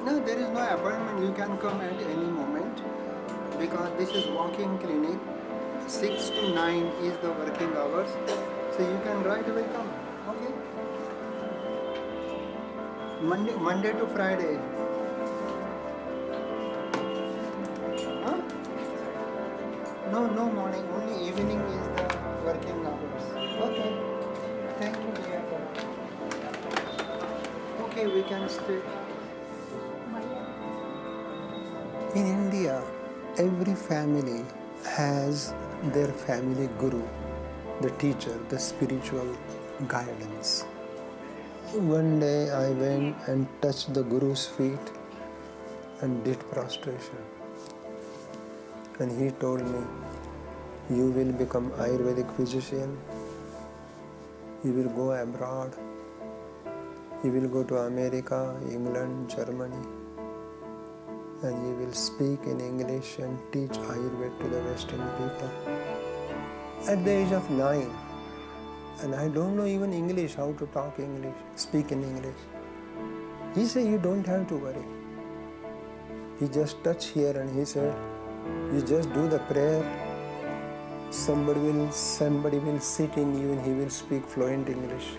No, there is no appointment. You can come at any moment because this is walking clinic. 6 to 9 is the working hours. So you can right away come. Okay? Monday to Friday. Huh? No, no morning. Only evening is the working hours. Okay. Thank you, dear. Okay, we can stay. In India, every family has their family guru, the teacher, the spiritual guidance. One day I went and touched the guru's feet and did prostration. And he told me, you will become Ayurvedic physician, you will go abroad, you will go to America, England, Germany, and you will speak in English and teach Ayurveda to the Western people. At the age of 9, and I don't know even English, how to talk English, speak in English. He said, you don't have to worry. He just touched here and he said, you just do the prayer, somebody will sit in you and he will speak fluent English.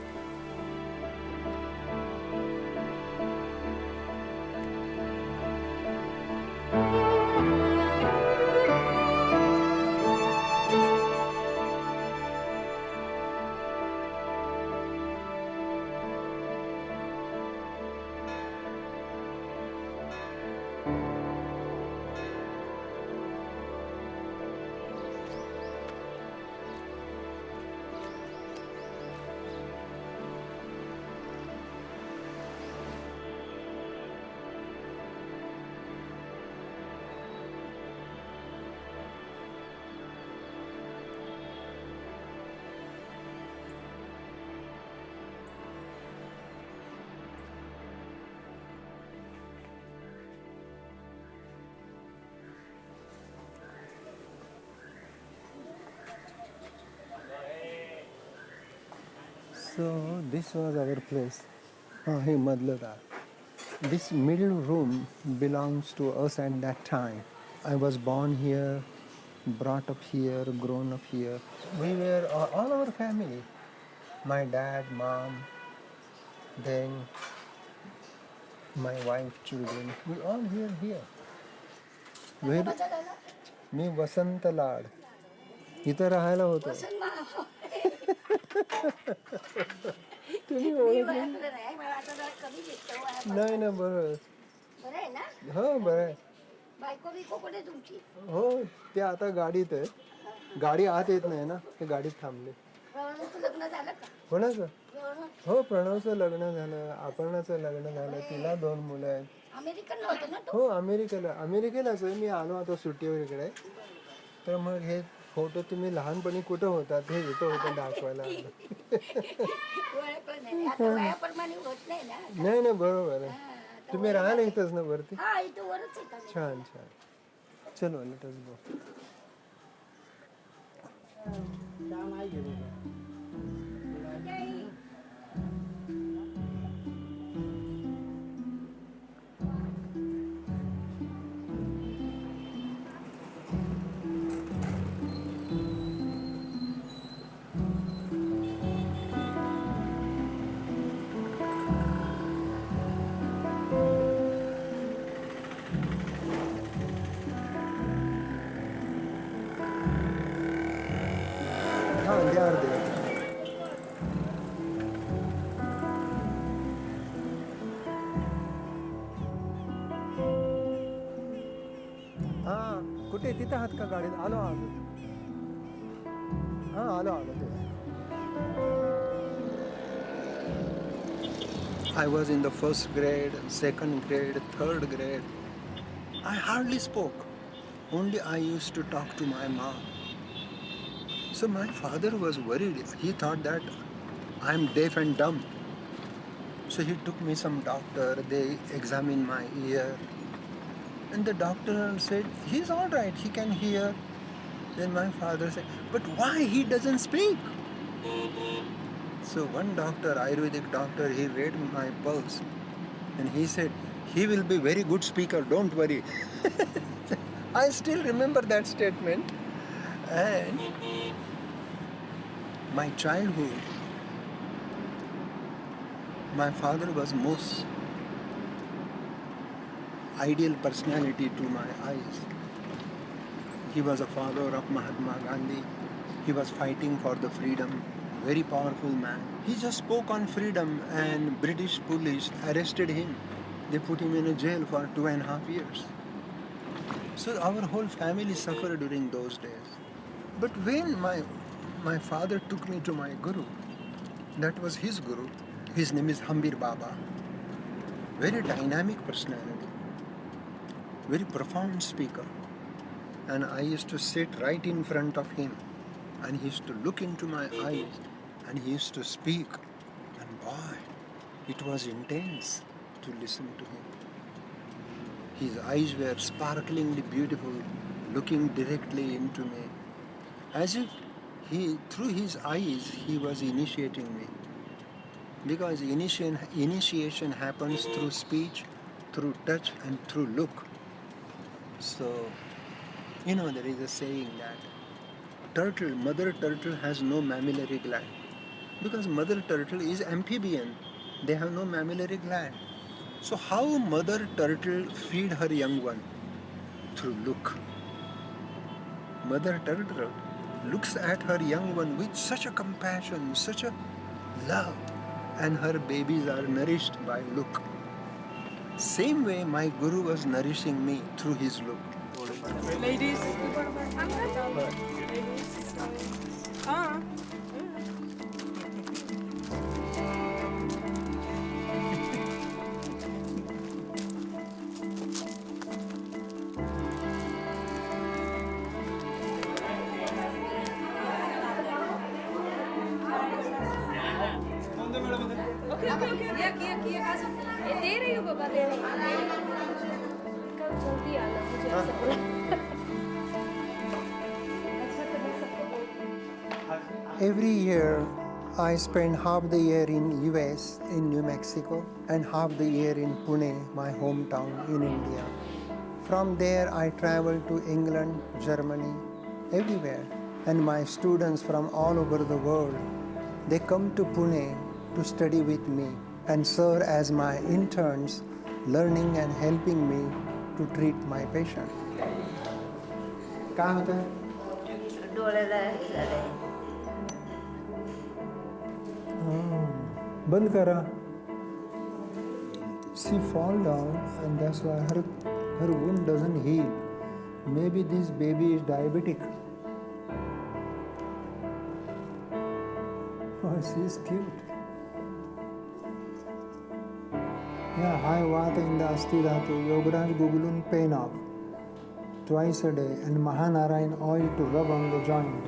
So this was our place. Hey Madlada. This middle room belongs to us at that time. I was born here, brought up here, grown up here. We were all our family. My dad, mom, then my wife, children. We all here. Where? मी वसंत लाड इथं राहायला होतो. तुम्ही ओळखलं नाही ना? बरोबर. हो बरं आहे. हो ते आता गाडीत आहे. गाडी आत येत नाही ना, ते गाडीत थांबले. कोणाचं? हो प्रणवचं लग्न झालं, अपर्णाचं लग्न झालं, तिला 2 मुलं आहेत. हो अमेरिकेलाच आहे. मी आलो आता सुट्टीवर इकडे. तर मग हे फोटो तुम्ही लहानपणी कुठं होतात हे इथं होतं दाखवायला. नाही नाही बरोबर आहे. तुम्ही राहायला इथंच ना वरती? छान छान. चलो लेट अस गो. हाँ they are there. हाँ कुठे तिथं आहात का गाडीत? आलो आलो. हाँ आलो ते. I was in the first grade, second grade, third grade. I hardly spoke. Only I used to talk to my mom. So my father was worried. He thought that I'm deaf and dumb. So he took me some doctor. They examined my ear. And the doctor said, he's all right. He can hear. Then my father said, but why he doesn't speak? So one doctor, Ayurvedic doctor, he read my pulse. And he said, He will be very good speaker, don't worry. I still remember that statement. And my childhood, my father was most ideal personality to my eyes. He was a follower of Mahatma Gandhi. He was fighting for the freedom. Very powerful man. He just spoke on freedom and British police arrested him. They put him in a jail for 2.5 years. So our whole family suffered during those days. But when my father took me to my guru, that was his guru. His name is Hambir Baba. Very dynamic personality. Very profound speaker. And I used to sit right in front of him and he used to look into my eyes and he used to speak. And boy, it was intense to listen to him. His eyes were sparklingly beautiful, looking directly into me. As if through his eyes, he was initiating me. Because initiation happens through speech, through touch, and through look. So, there is a saying that mother turtle has no mammillary gland. Because mother turtle is amphibian. They have no mammillary gland. So how mother turtle feed her young one? Through look. Mother turtle looks at her young one with such a compassion, such a love, and her babies are nourished by look. Same way my guru was nourishing me through his look. Ladies. Okay. किया ये दे रही हूँ बाबा दे रही हूँ कल जल्दी आना मुझे ऐसा बोला Every year, I spend half the year in US, in New Mexico, and half the year in Pune, my hometown in India. From there, I travel to England, Germany, everywhere. And my students from all over the world, they come to Pune to study with me and serve as my interns, learning and helping me to treat my patient. काय होतं? बंद करा. She fall down and that's why her wound doesn't heal. Maybe this baby is diabetic. Oh, she's cute. Yeah, high vata in the asti dhatu, Yogaraj Gugulun pain off twice a day and Mahanarayan oil to rub on the joint.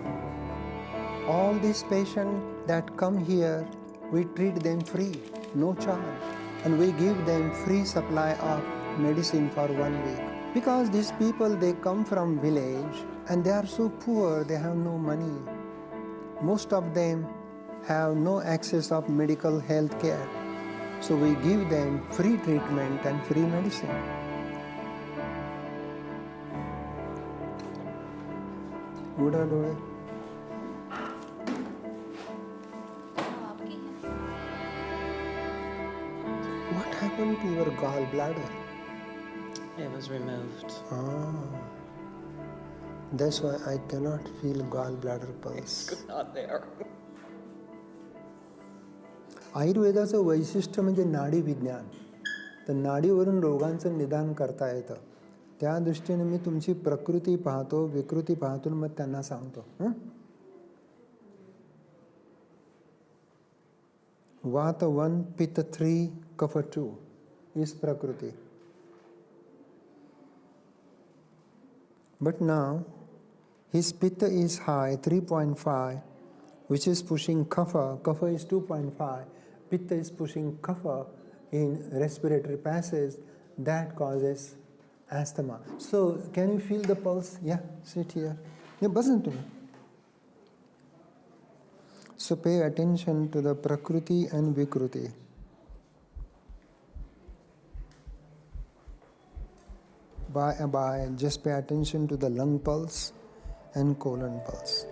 All these patients that come here, we treat them free, no charge. And we give them free supply of medicine for 1 week. Because these people, they come from village and they are so poor, they have no money. Most of them have no access of medical health care. So we give them free treatment and free medicine. Uda dole. What happened to your gallbladder? It was removed. That's why I cannot feel gallbladder pulse. It's not there. आयुर्वेदाचं वैशिष्ट्य म्हणजे नाडी विज्ञान. तर नाडीवरून रोगांचं निदान करता येतं. त्या दृष्टीने मी तुमची प्रकृती पाहतो, विकृती पाहतो, मग त्यांना सांगतो. वात 1, पित्त 3, कफ 2 is prakriti. But now his pitta is high, 3.5, which is pushing kapha. Kapha is 2.5. Pitta is pushing kapha in respiratory passage. That causes asthma. So can you feel the pulse? Yeah, sit here. Yeah, listen to me. So pay attention to the prakriti and vikruti. by just pay attention to the lung pulse and colon pulse.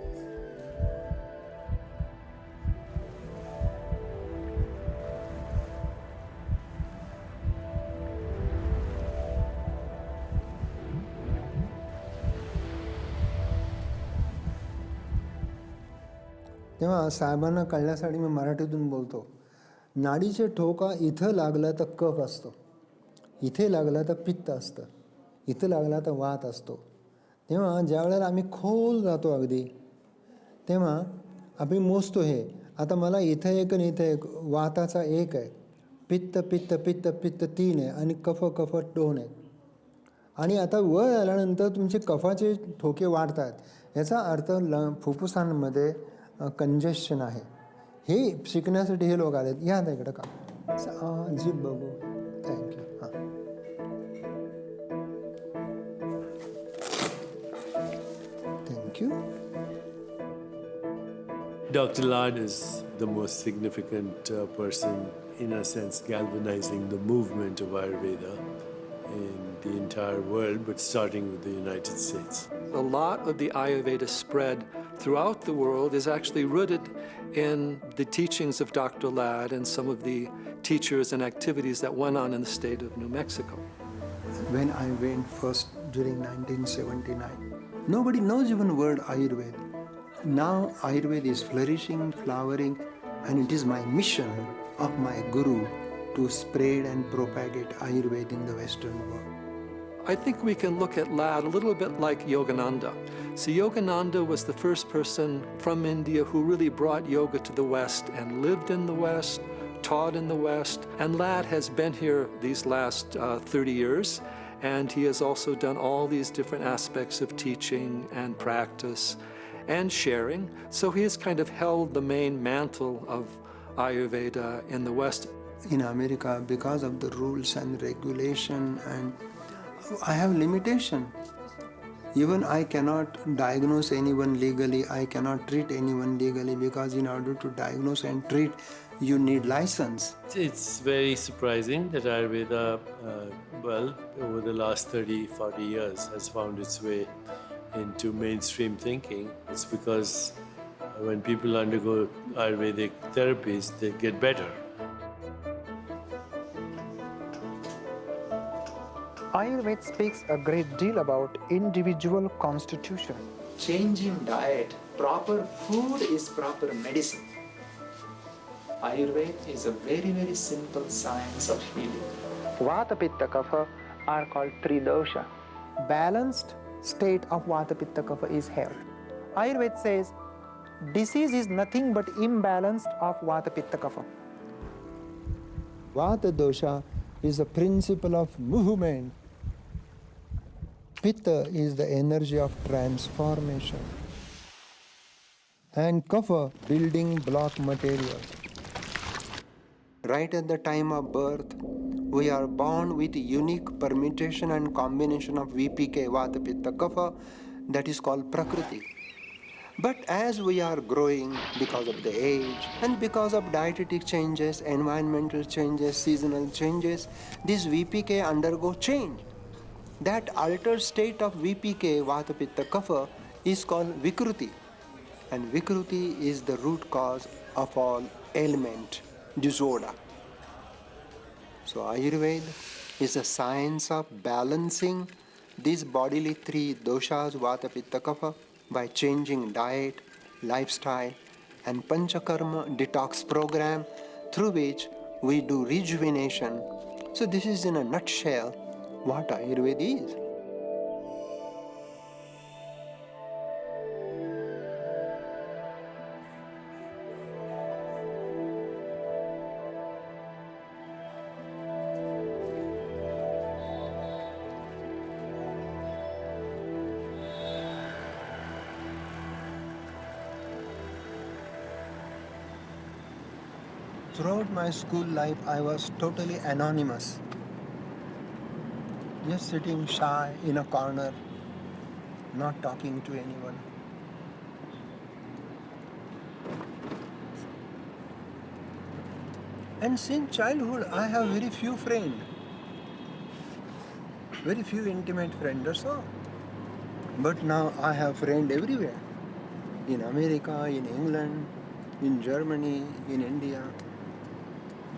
तेव्हा साहेबांना कळण्यासाठी मी मराठीतून बोलतो. नाडीचे ठोका इथं लागला तर कफ असतो, इथे लागला तर पित्त असतं, इथं लागला तर वात असतो. तेव्हा ज्या वेळेला आम्ही खोल जातो अगदी, तेव्हा आम्ही मोजतो हे. आता मला इथं एक आणि इथं एक, वाताचा 1 आहे, पित्त पित्त पित्त पित्त 3 आहे आणि कफ कफ 2 आहेत. आणि आता वर आल्यानंतर तुमचे कफाचे ठोके वाढतात. याचा अर्थ फुफ्फुसांमध्ये कंजेशन आहे. हे शिकण्यासाठी हे लोक आलेत. या इकडं का जी बघू. थँक्यू. हां, thank you. Dr. Lad is the most significant person, in a sense, galvanizing the movement of Ayurveda in the entire world, but starting with the United States. A lot of the Ayurveda spread throughout the world is actually rooted in the teachings of Dr. Ladd and some of the teachers and activities that went on in the state of New Mexico. When I went first during 1979, nobody knows even word Ayurveda. Now Ayurveda is flourishing, flowering, and it is my mission of my guru to spread and propagate Ayurveda in the Western world. I think we can look at Ladd a little bit like Yogananda. So Yogananda was the first person from India who really brought yoga to the West and lived in the West, taught in the West. And Ladd has been here these last 30 years, and he has also done all these different aspects of teaching and practice and sharing. So he has kind of held the main mantle of Ayurveda in the West. In America, because of the rules and regulation, and I have limitation. Even I cannot diagnose anyone legally, I cannot treat anyone legally, because in order to diagnose and treat, you need license. It's very surprising that Ayurveda, over the last 30, 40 years, has found its way into mainstream thinking. It's because when people undergo Ayurvedic therapies, they get better. Ayurveda speaks a great deal about individual constitution. Change in diet, proper food is proper medicine. Ayurveda is a very, very simple science of healing. Vata, Pitta, Kapha are called Tridosha. Balanced state of Vata, Pitta, Kapha is health. Ayurveda says disease is nothing but imbalance of Vata, Pitta, Kapha. Vata dosha is the principle of movement. Pitta is the energy of transformation. And Kapha, building block material. Right at the time of birth, we are born with unique permutation and combination of VPK, Vata, Pitta, Kapha, that is called Prakriti. But as we are growing because of the age and because of dietetic changes, environmental changes, seasonal changes, this VPK undergo change. That altered state of VPK, Vata, Pitta, Kapha, is called Vikruti. And Vikruti is the root cause of all ailment, disorder. So Ayurveda is a science of balancing these bodily three doshas, Vata, Pitta, Kapha, by changing diet, lifestyle, and Panchakarma detox program through which we do rejuvenation. So this is in a nutshell what Ayurveda is. Throughout my school life, I was totally anonymous. Just sitting shy in a corner, not talking to anyone. And since childhood, I have very few friends. very few intimate friends or so. But now I have friends everywhere. In America, in England, in Germany, in India.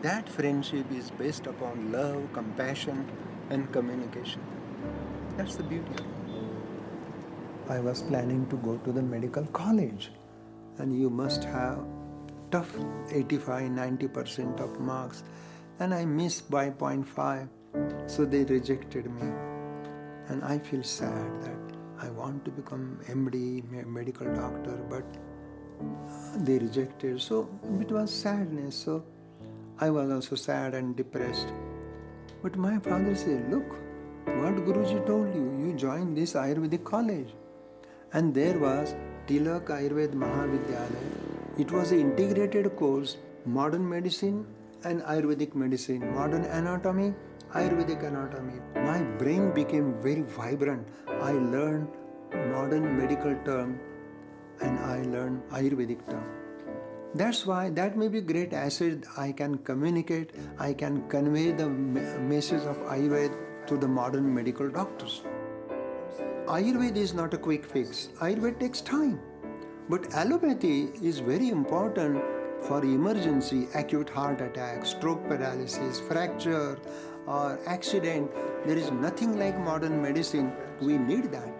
That friendship is based upon love, compassion, and communication. That's the beauty. I was planning to go to the medical college, and you must have tough 85-90% of marks, and I missed by 0.5, so they rejected me. And I feel sad that I want to become MD, medical doctor, but they rejected. So it was sadness. So I was also sad and depressed. But my father said, look, what Guruji told you, you join this Ayurvedic college. And there was Tilak Ayurved Mahavidyalaya. It was an integrated course, modern medicine and Ayurvedic medicine, modern anatomy, Ayurvedic anatomy. My brain became very vibrant. I learned modern medical term and I learned Ayurvedic term. That's why that may be great asset. I can communicate, I can convey the message of Ayurveda to the modern medical doctors. Ayurveda is not a quick fix. Ayurveda takes time. But allopathy is very important for emergency, acute heart attack, stroke paralysis, fracture, or accident. There is nothing like modern medicine. We need that.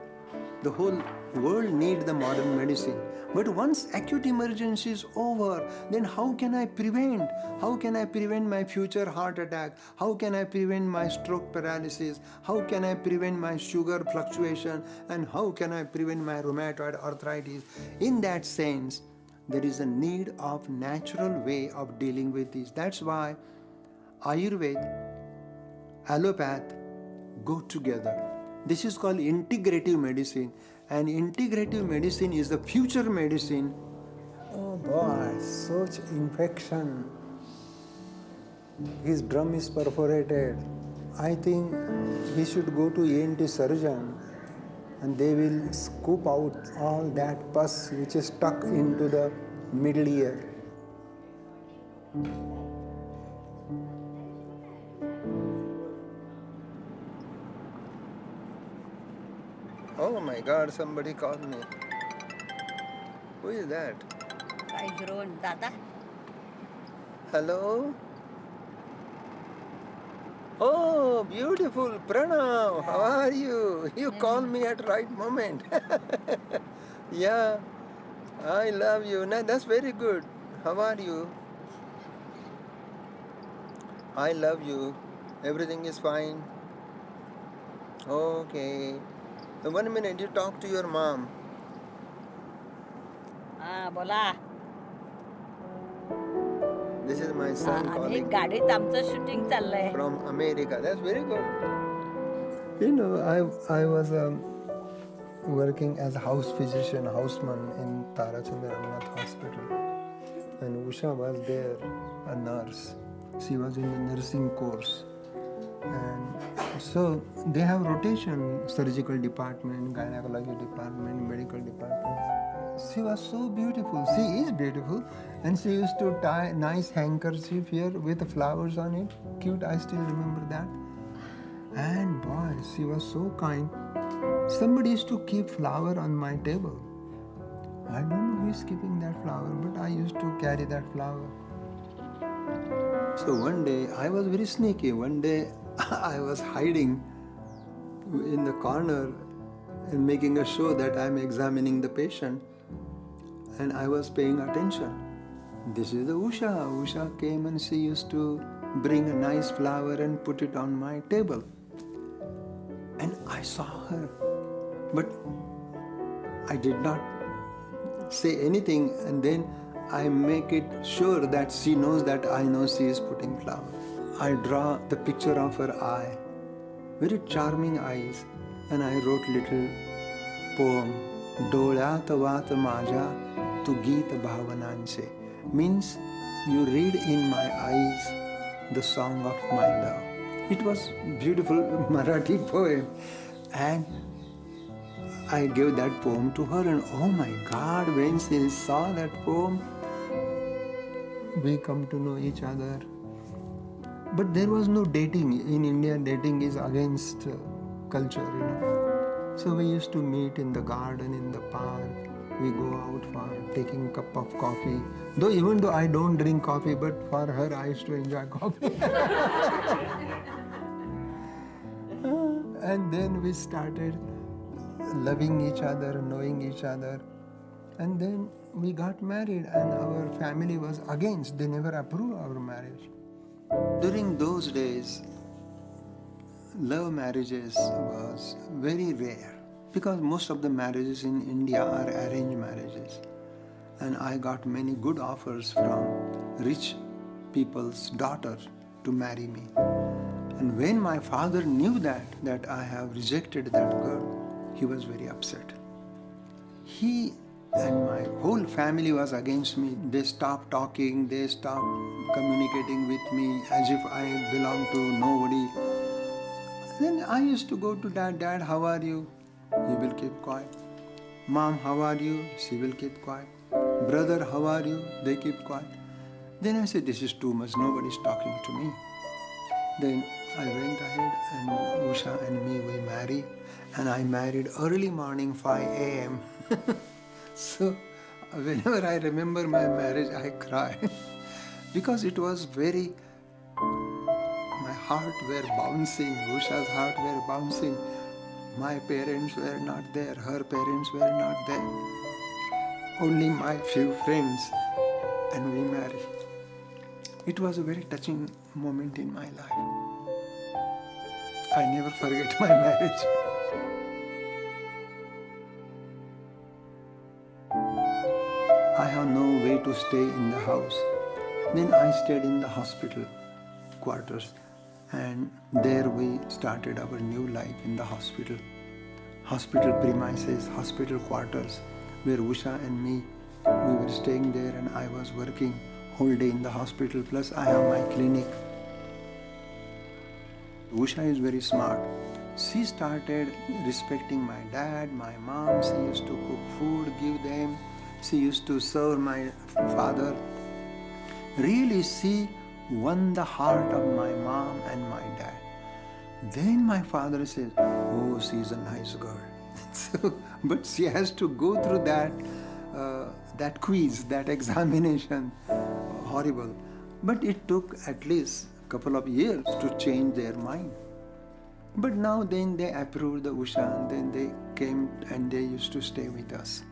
The whole world needs the modern medicine. But once acute emergency is over, then how can I prevent? How can I prevent my future heart attack? How can I prevent my stroke paralysis? How can I prevent my sugar fluctuation? And how can I prevent my rheumatoid arthritis? In that sense, there is a need of natural way of dealing with this. That's why Ayurveda, allopath go together. This is called integrative medicine. And integrative medicine is the future medicine. Oh boy, such infection. His drum is perforated. I think he should go to ENT surgeon and they will scoop out all that pus which is stuck into the middle ear. Oh my God, somebody called me. Who is that? Dada. Hello? Oh, beautiful. Pranav, how are you? You called me at right moment. Yeah, I love you. No, that's very good. How are you? I love you. Everything is fine. Okay. 1 minute, you talk to your mom. बोला This is my son calling गाडीत आमचं shooting चाललंय from America. That's very good. You know, I was working as a house physician, houseman in Tarachandra Rangnath Hospital. And Usha was there, a nurse. She was in the nursing course. And so they have rotation, surgical department, gynecology department, medical department. She was so beautiful. She is beautiful. And she used to tie nice handkerchief here with flowers on it. Cute, I still remember that. And boy, she was so kind. Somebody used to keep flower on my table. I don't know who is keeping that flower, but I used to carry that flower. So one day, I was very sneaky. One day, I was hiding in the corner and making a show that I'm examining the patient. And I was paying attention. This is the Usha. Usha came and she used to bring a nice flower and put it on my table. And I saw her. But I did not say anything, and then I make it sure that she knows that I know she is putting flower. I draw the picture of her eye, very charming eyes, and I wrote little poem, Dolyat Vat Maja Tu Geet Bhavananse, means you read in my eyes the song of my love. It was beautiful Marathi poem, and I gave that poem to her, and oh my God, when she saw that poem, we come to know each other. But there was no dating. In India, dating is against culture, you know. So we used to meet in the garden, in the park. We go out for taking a cup of coffee. Even though I don't drink coffee, but for her I used to enjoy coffee. And then we started loving each other, knowing each other. And then we got married, and our family was against. They never approved our marriage. During those days, love marriages was very rare because most of the marriages in India are arranged marriages. And I got many good offers from rich people's daughters to marry me. And when my father knew that I have rejected that girl, he was very upset. He and my whole family was against me. They stopped talking, they stopped communicating with me as if I belonged to nobody. Then I used to go to Dad, Dad, how are you? He will keep quiet. Mom, how are you? She will keep quiet. Brother, how are you? They keep quiet. Then I said, this is too much, nobody's talking to me. Then I went ahead and Usha and me, we married. And I married early morning, 5 a.m. So whenever I remember my marriage, I cry. Because it was very, my heart were bouncing, Usha's heart were bouncing. My parents were not there, her parents were not there. Only my few friends, and we married. It was a very touching moment in my life. I never forget my marriage. I have no way to stay in the house. Then I stayed in the hospital quarters, and there we started our new life in the hospital. Hospital premises, hospital quarters, where Usha and me, we were staying there, and I was working whole day in the hospital, plus I have my clinic. Usha is very smart. She started respecting my dad, my mom. She used to cook food, give them. She used to serve my father. Really, she won the heart of my mom and my dad. Then my father says, oh, she's a nice girl. But she has to go through that quiz, that examination. Horrible. But it took at least a couple of years to change their mind. But now then they approved the Usha, and then they came and they used to stay with us.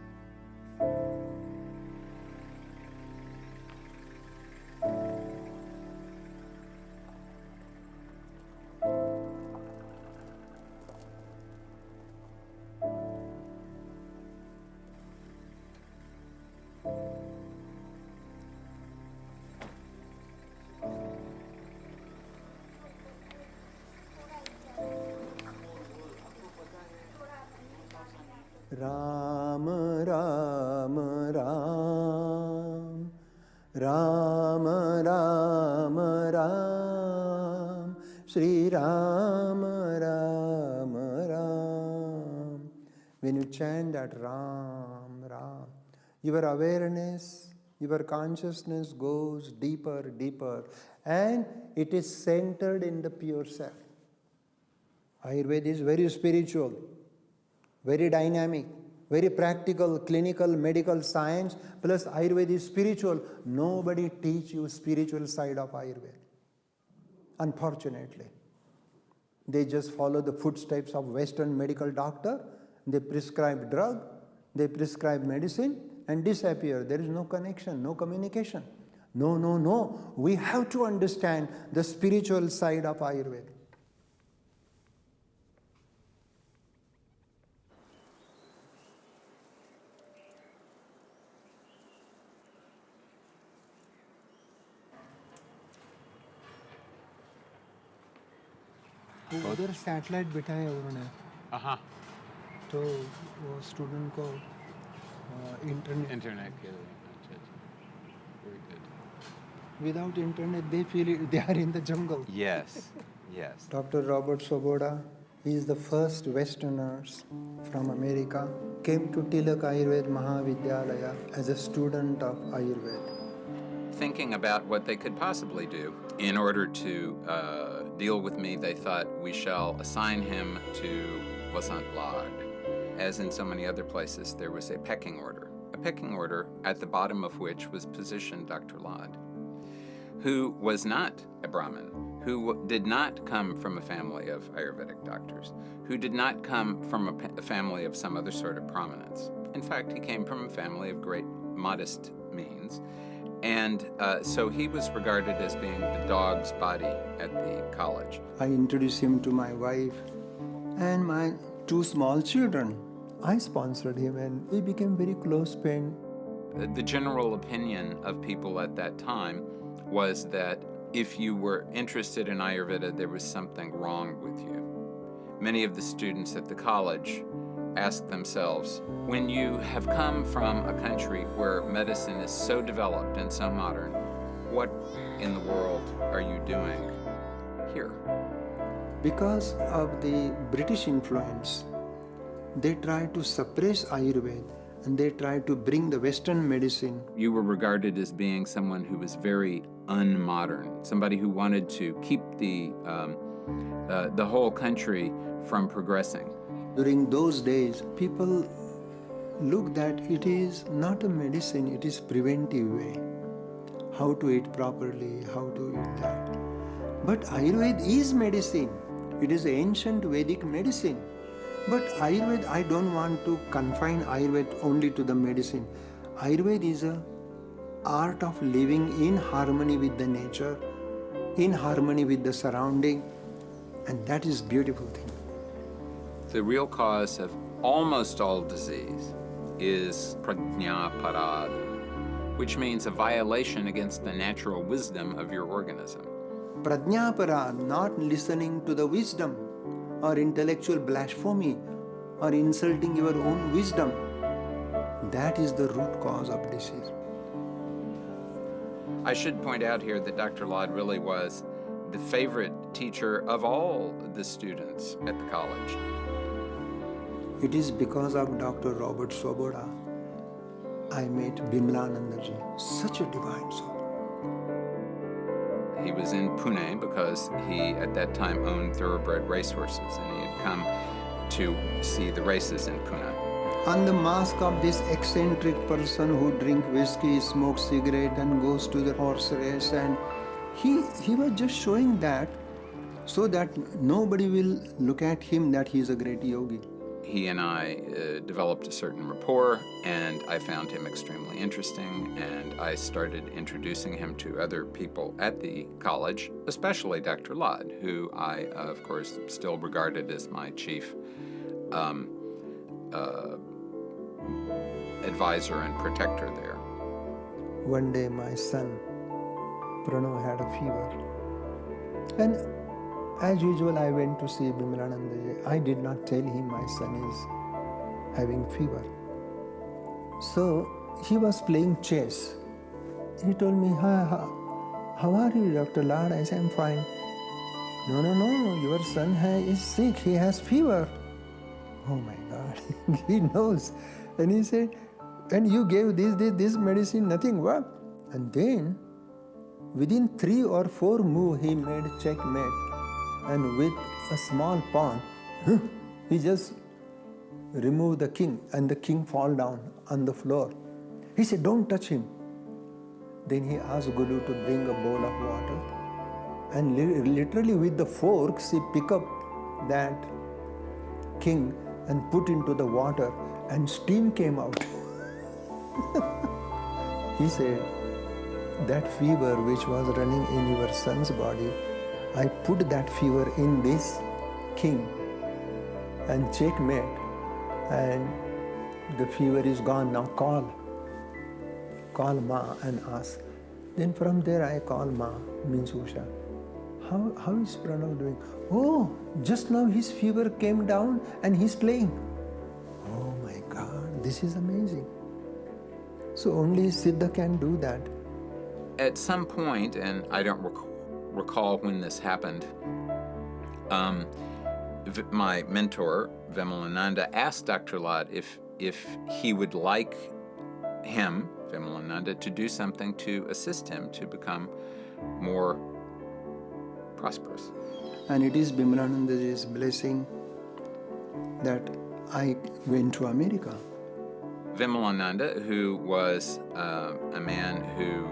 Ram, Ram, Ram, Ram, Ram, Ram, Sri Ram, Ram, Ram. When you chant that Ram, Ram, your awareness, your consciousness goes deeper, deeper, and it is centered in the pure self. Ayurveda is very spiritual, very dynamic, very practical, clinical, medical science, plus Ayurveda is spiritual. Nobody teach you spiritual side of Ayurveda, unfortunately. They just follow the footsteps of Western medical doctor. They prescribe drug, they prescribe medicine, and disappear. There is no connection, no communication. No, no, no. We have to understand the spiritual side of Ayurveda. उधर satellite बिठाया उन्होंने तो वो student को internet without internet they feel they are in the jungle. Yes. Dr. Robert Svoboda, he is the first Westerners from America, came to Tilak Ayurveda Mahavidyalaya as a student of Ayurveda. Thinking about what they could possibly do In order to deal with me, they thought, we shall assign him to Vasant Lad. As in so many other places, there was a pecking order at the bottom of which was positioned Dr. Lad, who was not a Brahmin, who did not come from a family of Ayurvedic doctors, who did not come from a family of some other sort of prominence. In fact, he came from a family of great modest means, and so he was regarded as being the dog's body at the college. I introduced him to my wife and my 2 small children. I sponsored him and we became very close friends. The general opinion of people at that time was that if you were interested in Ayurveda, there was something wrong with you. Many of the students at the college asked themselves, when you have come from a country where medicine is so developed and so modern, what in the world are you doing here? Because of the British influence, they tried to suppress Ayurveda and they tried to bring the Western medicine. You were regarded as being someone who was very unmodern, somebody who wanted to keep the whole country from progressing. During those days, people looked that it is not a medicine, it is preventive way. How to eat properly, how to eat that. But Ayurveda is medicine. It is ancient Vedic medicine. But Ayurveda, I don't want to confine Ayurveda only to the medicine. Ayurveda is an art of living in harmony with the nature, in harmony with the surrounding, and that is beautiful thing. The real cause of almost all disease is prajnaparad, which means a violation against the natural wisdom of your organism. Prajnaparad, not listening to the wisdom, or intellectual blasphemy, or insulting your own wisdom. That is the root cause of disease. I should point out here that Dr. Lad really was the favorite teacher of all the students at the college. It is because of Dr. Robert Svoboda I met Bimlanandaji, such a divine soul. He was in Pune because he, at that time, owned thoroughbred racehorses, and he had come to see the races in Pune. On the mask of this eccentric person who drinks whiskey, smokes cigarette, and goes to the horse race, and he was just showing that so that nobody will look at him that he is a great yogi. He and I developed a certain rapport, and I found him extremely interesting, and I started introducing him to other people at the college, especially Dr. Lad, who I, of course, still regarded as my chief advisor and protector there. One day my son, Pranav, had a fever. And as usual, I went to see Bimlanandaji. I did not tell him my son is having fever. So he was playing chess. He told me, how are you, Dr. Lad? I said, I'm fine. No, your son is sick. He has fever. Oh my God, he knows. And he said, and you gave this medicine, nothing worked. And then, within 3 or 4 moves, he made checkmate. And with a small pawn, he just removed the king, and the king fall down on the floor. He said, don't touch him. Then he asked Guru to bring a bowl of water. And literally with the forks, he picked up that king and put into the water, and steam came out. He said, that fever which was running in your son's body, I put that fever in this king and checkmate, and the fever is gone. Now call Ma and ask. Then from there I call Ma, means Usha. How is Pranav doing? Oh, just now his fever came down and he's playing. Oh my God, this is amazing. So only Siddha can do that. At some point, and I don't recall when this happened, my mentor, Vimalananda, asked Dr. Lad if he would like him, Vimalananda, to do something to assist him to become more prosperous. And it is Bimalanandaji's blessing that I went to America. Vimalananda, who was a man who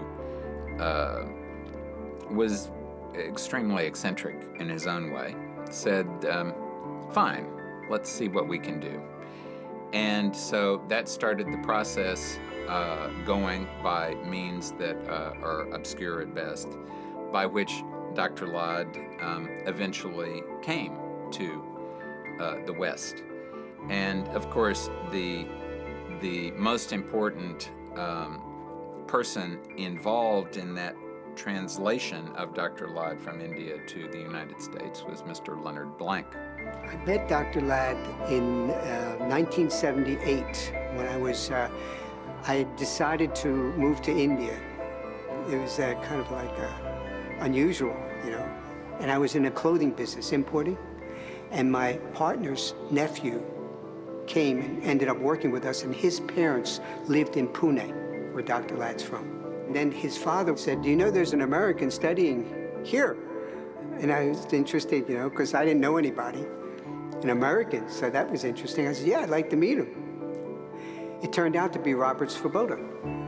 was extremely eccentric in his own way, said, fine, let's see what we can do. And so that started the process going by means that are obscure at best, by which Dr. Lad eventually came to the West. And of course, the most important person involved in that translation of Dr. Lad from India to the United States was Mr. Leonard Blank. I met Dr. Lad in 1978 when I had decided to move to India. It was kind of like unusual, you know. And I was in a clothing business, importing, and my partner's nephew came and ended up working with us, and his parents lived in Pune, where Dr. Lad's from. And then his father said, do you know there's an American studying here? And I was interested, you know, because I didn't know anybody, an American, so that was interesting. I said, yeah, I'd like to meet him. It turned out to be Robert Svoboda.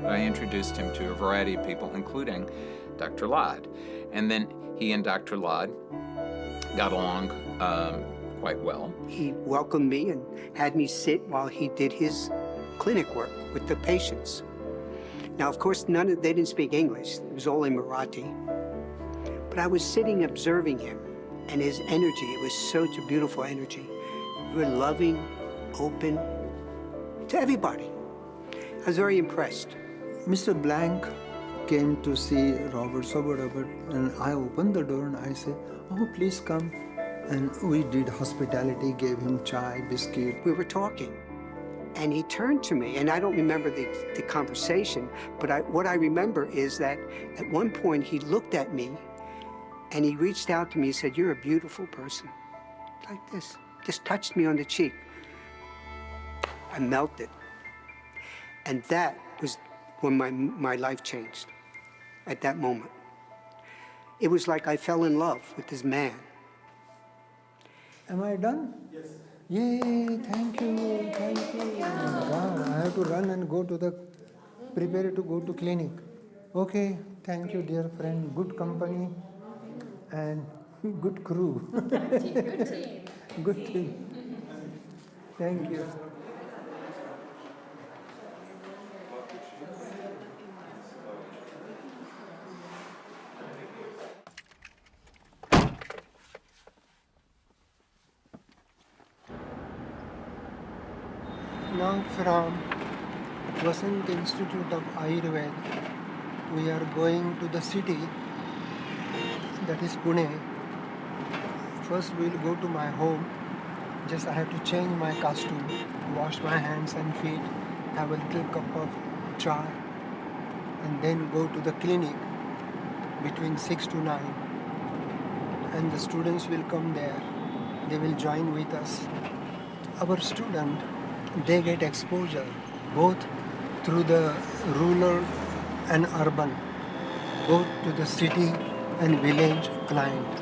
I introduced him to a variety of people, including Dr. Lad. And then he and Dr. Lad got along quite well. He welcomed me and had me sit while he did his clinic work with the patients. Now, of course, they didn't speak English. It was all in Marathi. But I was sitting observing him, and his energy, it was such a beautiful energy. You were loving, open, to everybody. I was very impressed. Mr. Blank came to see Robert Svoboda, and I opened the door and I said, oh, please come. And we did hospitality, gave him chai, biscuit. We were talking, and he turned to me, and I don't remember the conversation, but what I remember is that at one point he looked at me, and he reached out to me and said, you're a beautiful person. Like this, just touched me on the cheek. I melted. And that was when my life changed, at that moment. It was like I fell in love with this man. Am I done? Yes. Yay, thank you, thank you. God, I have to run and prepare to go to clinic. Okay, thank you, dear friend. Good company and good crew. Good team. Good team. Thank you. Now from Vasant Institute of Ayurveda, we are going to the city, that is Pune. First we'll go to my home. Just I have to change my costume, wash my hands and feet, have a little cup of chai, and then go to the clinic between 6 to 9. And the students will come there. They will join with us. Our students, they get exposure both through the rural and urban, both to the city and village client.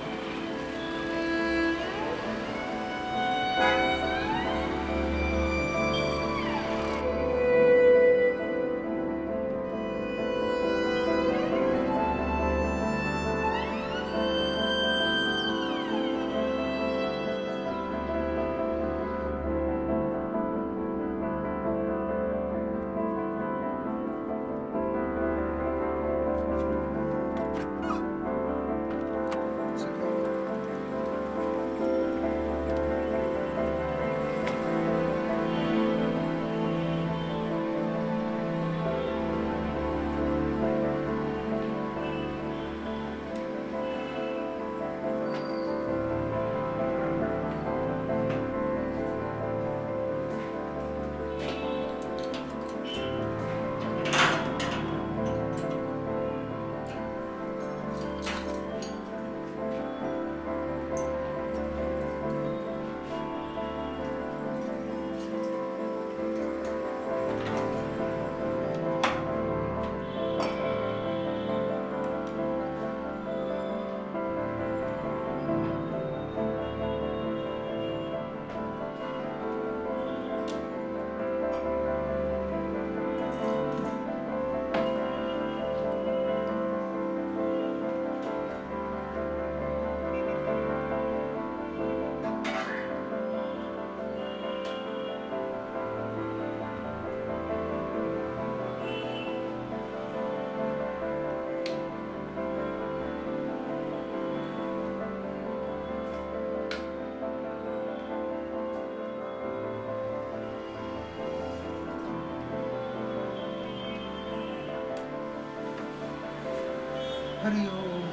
Hari Om.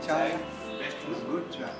Chai. It's good chai.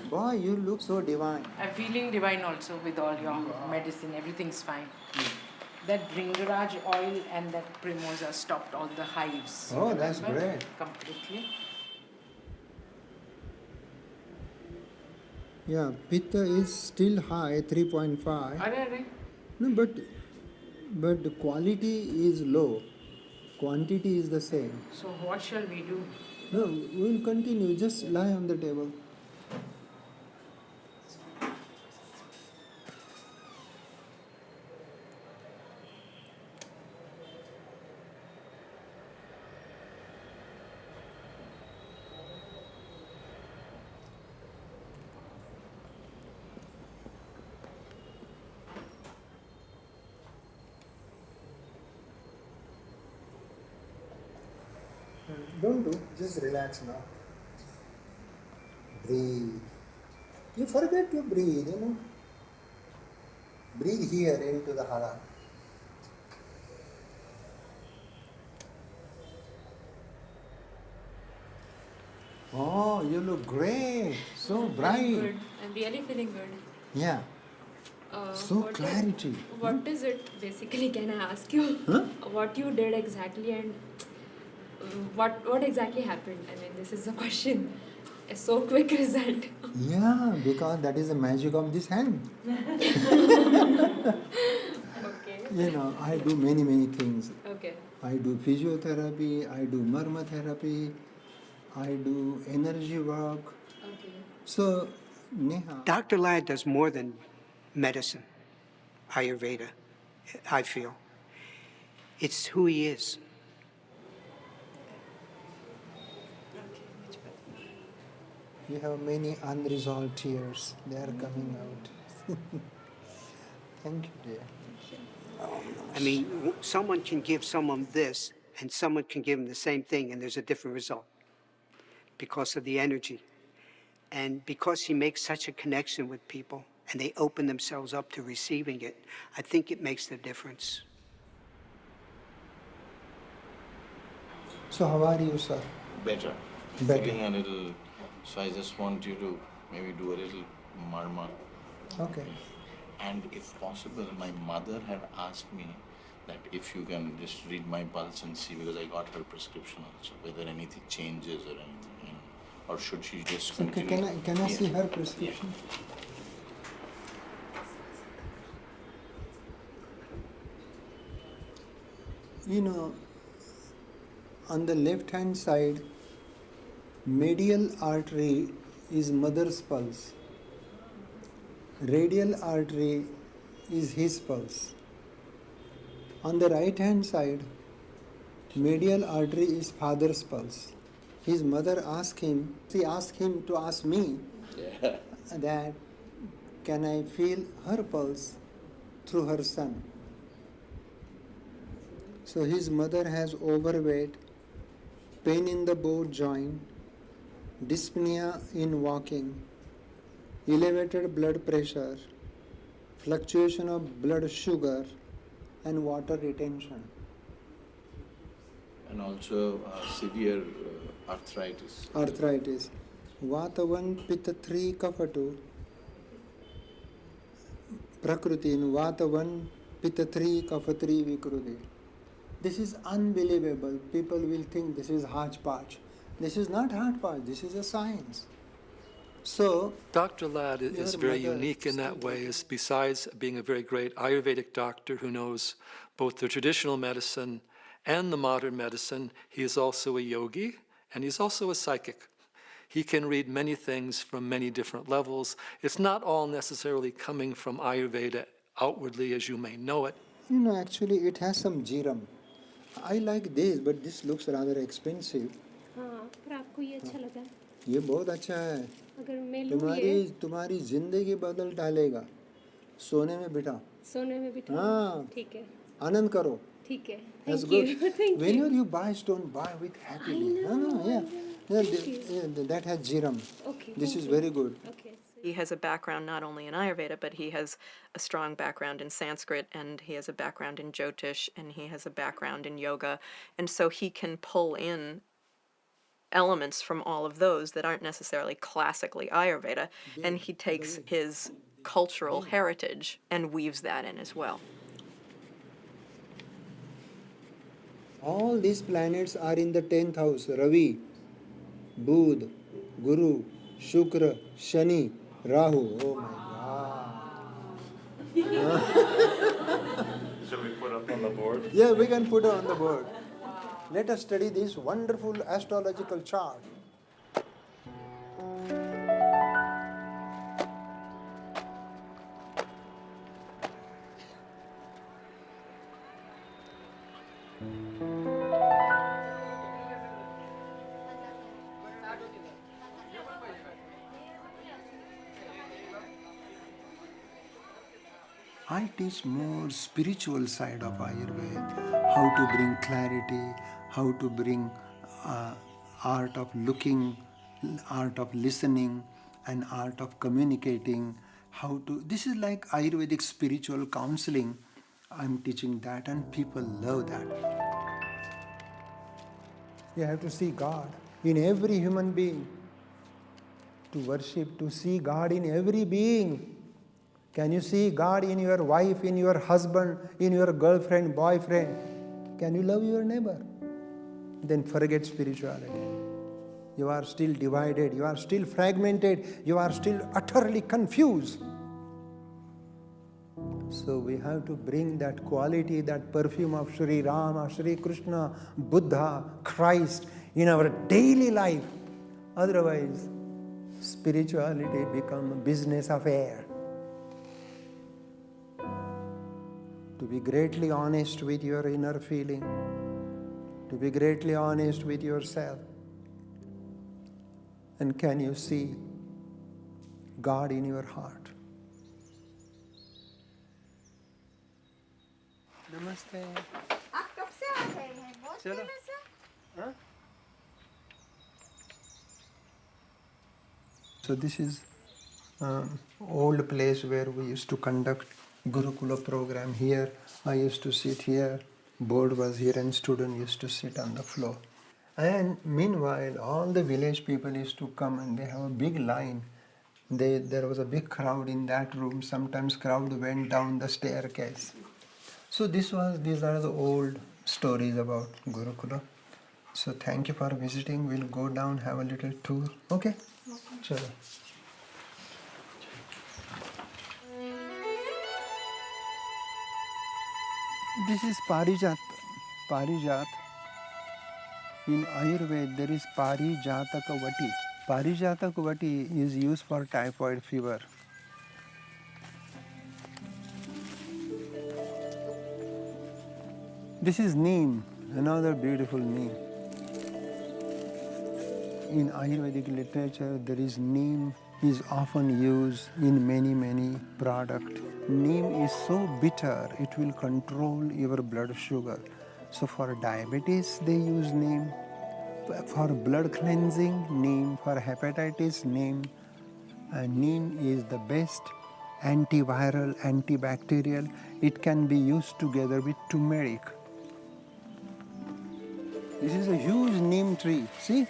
Boy, you look so divine. I'm feeling divine also with all your medicine. Everything's fine. That Bringaraj oil and that Primoza stopped all the hives. Oh, that's Remember? great. Completely. Yeah, Pitta is still high, 3.5. Are. No, but the quality is low. Quantity is the same. So what shall we do? No, we'll continue. Just lie on the table. Don't do, just relax now. Breathe. You forget to breathe, you know. Breathe here into the hara. Oh, you look great. So bright. Good. I'm really feeling good. Yeah. So clarity. What is it basically? Can I ask you what you did exactly and what exactly happened? I mean, this is the question. A so quick result. Yeah, because that is the magic of this hand. Okay. You know, I do many things. Okay. I do physiotherapy, I do marma therapy, I do energy work. Okay. So, Neha. Dr. Ladd does more than medicine, Ayurveda, I feel. It's who he is. You have many unresolved tears. They are coming out. Thank you, dear. I mean, someone can give someone this, and someone can give them the same thing, and there's a different result because of the energy. And because he makes such a connection with people, and they open themselves up to receiving it, I think it makes the difference. So, how are you, sir? Better. Better. Feeling a little. So I just want you to maybe do a little marma. Okay. And if possible, my mother had asked me that if you can just read my pulse and see, because I got her prescription also, whether anything changes or anything, you know, or should she just So, continue? can I see her prescription? You know, on the left hand side, medial artery is mother's pulse. Radial artery is his pulse. On the right hand side, medial artery is father's pulse. His mother asked him to ask me that can I feel her pulse through her son. So his mother has overweight, pain in the both joint, dyspnea in walking, elevated blood pressure, fluctuation of blood sugar, and water retention. And also severe arthritis. Arthritis. Vata 1, Pitta 3, Kapha 2. Prakriti in Vata 1, Pitta 3, Kapha 3, Vikruti. This is unbelievable. People will think this is hodgepodge. This is not hodgepodge, this is a science. So, Dr. Ladd is very unique in that way, is besides being a very great Ayurvedic doctor who knows both the traditional medicine and the modern medicine, he is also a yogi and he's also a psychic. He can read many things from many different levels. It's not all necessarily coming from Ayurveda outwardly as you may know it. Actually it has some jiram. I like this, but this looks rather expensive. पर आपको ये अच्छा लगा? ये बहुत अच्छा है. अगर मैं लूँ ये तुम्हारी जिंदगी बदल डालेगा. सोने में बिठा. सोने में बिठा. हाँ. ठीक है. आनंद करो. ठीक है. That's Thank good. you. Thank you. Whenever you buy stone, buy with happiness. That has jiram. Okay. This is very good. Okay. He has a background not only in Ayurveda, but he has a strong background in Sanskrit, and he has a background in Jyotish, and he has a background in yoga. And so he can pull in elements from all of those that aren't necessarily classically Ayurveda, and he takes his cultural heritage and weaves that in as well. All these planets are in the 10th house. Ravi, Budh, Guru, Shukra, Shani, Rahu. Oh my God. Shall we put up on the board? Yeah, we can put it on the board. Let us study this wonderful astrological chart. I teach more spiritual side of Ayurveda, how to bring clarity, how to bring art of looking, art of listening, and art of communicating, this is like Ayurvedic spiritual counseling. I'm teaching that and people love that. You have to see God in every human being, to worship, to see God in every being. Can you see God in your wife, in your husband, in your girlfriend, boyfriend? Can you love your neighbor? Then forget spirituality. You are still divided, you are still fragmented, you are still utterly confused. So we have to bring that quality, that perfume of Sri Rama, Sri Krishna, Buddha, Christ in our daily life. Otherwise, spirituality becomes a business affair. To be greatly honest with your inner feeling, to be greatly honest with yourself. And can you see God in your heart? Namaste. आप कब से आ गए हैं? बहुत चलो. दिनों से? Huh? So this is old place where we used to conduct Gurukula program. Here I used to sit here, board was here and student used to sit on the floor. And meanwhile all the village people used to come and they have a big line. There was a big crowd in that room. Sometimes crowd went down the staircase. So these are the old stories about Gurukula. So thank you for visiting. We'll go down, have a little tour. Okay? Sure. This is Parijat. Parijat. In Ayurveda, there is Parijataka Vati. Parijata Kuvati is used for typhoid fever. This is neem, another beautiful neem. In Ayurvedic literature, there is neem is often used in many products. Neem is so bitter, it will control your blood sugar. So for diabetes, they use neem. For blood cleansing, neem. For hepatitis, neem. Neem is the best antiviral, antibacterial. It can be used together with turmeric. This is a huge neem tree, see?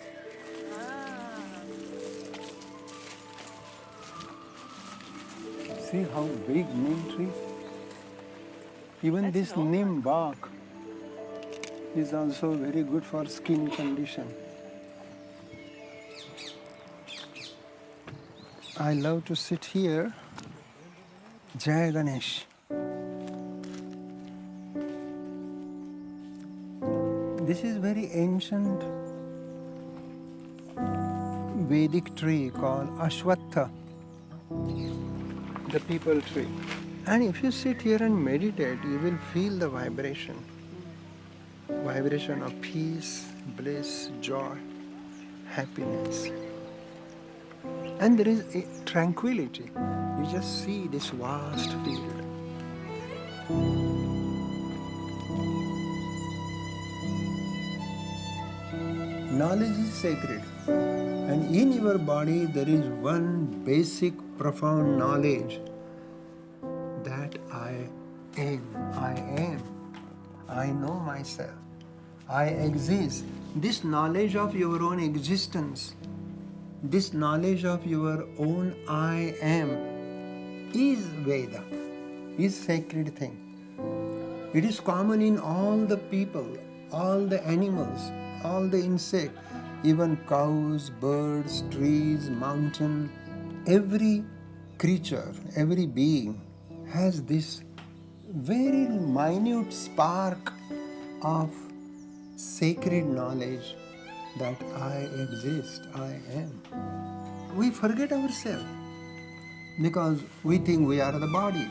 See how big neem tree? Even this neem bark is also very good for skin condition. I love to sit here. Jai Ganesh. This is very ancient Vedic tree called Ashwatha, the people tree. And if you sit here and meditate, you will feel the vibration. Vibration of peace, bliss, joy, happiness. And there is a tranquility. You just see this vast field. Knowledge is sacred. And in your body there is one basic, profound knowledge that I am. I know myself. I exist. This knowledge of your own existence, this knowledge of your own I am is Veda, is sacred thing. It is common in all the people, all the animals, all the insects, even cows, birds, trees, mountain. Every creature, every being has this very minute spark of sacred knowledge that I exist, I am. We forget ourselves because we think we are the body,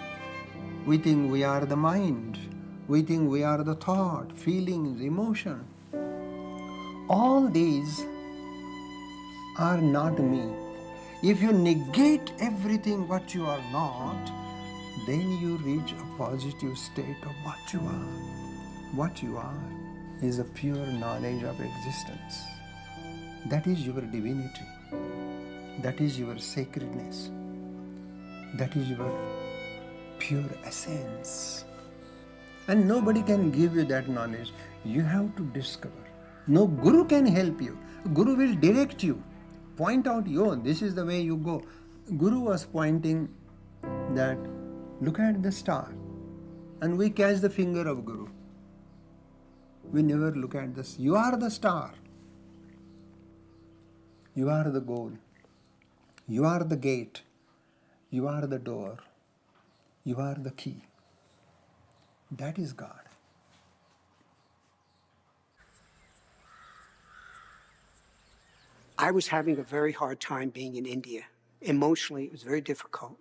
we think we are the mind, we think we are the thought, feelings, emotion. All these are not me. If you negate everything what you are not, then you reach a positive state of what you are. What you are is a pure knowledge of existence. That is your divinity. That is your sacredness. That is your pure essence. And nobody can give you that knowledge. You have to discover. No guru can help you. Guru will direct you. Point out, this is the way you go. Guru was pointing that, look at the star. And we catch the finger of Guru. We never look at this. You are the star. You are the goal. You are the gate. You are the door. You are the key. That is God. I was having a very hard time being in India. Emotionally, it was very difficult.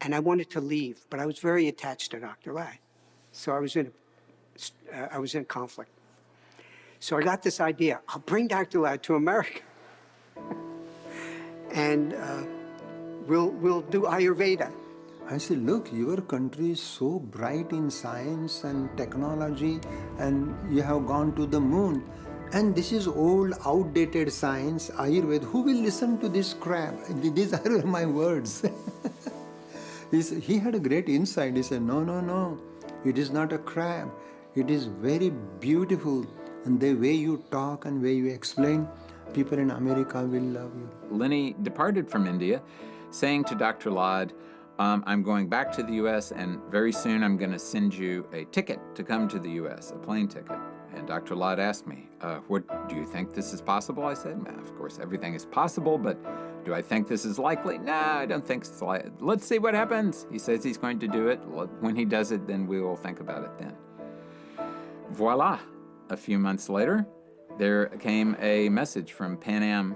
And I wanted to leave, but I was very attached to Dr. Lad. So I was in conflict. So I got this idea, I'll bring Dr. Lad to America. And we'll do Ayurveda. I said, look, your country is so bright in science and technology, and you have gone to the moon. And this is old, outdated science, Ayurveda. Who will listen to this crap? These are my words. He had a great insight. He said, no. It is not a crab. It is very beautiful. And the way you talk and way you explain, people in America will love you. Lenny departed from India, saying to Dr. Lad, I'm going back to the U.S. and very soon I'm going to send you a ticket to come to the U.S., a plane ticket. And Dr. Lad asked me, what, do you think this is possible? I said, of course, everything is possible, but do I think this is likely? No, I don't think so. Let's see what happens. He says he's going to do it. When he does it, then we will think about it then. Voila. A few months later, there came a message from Pan Am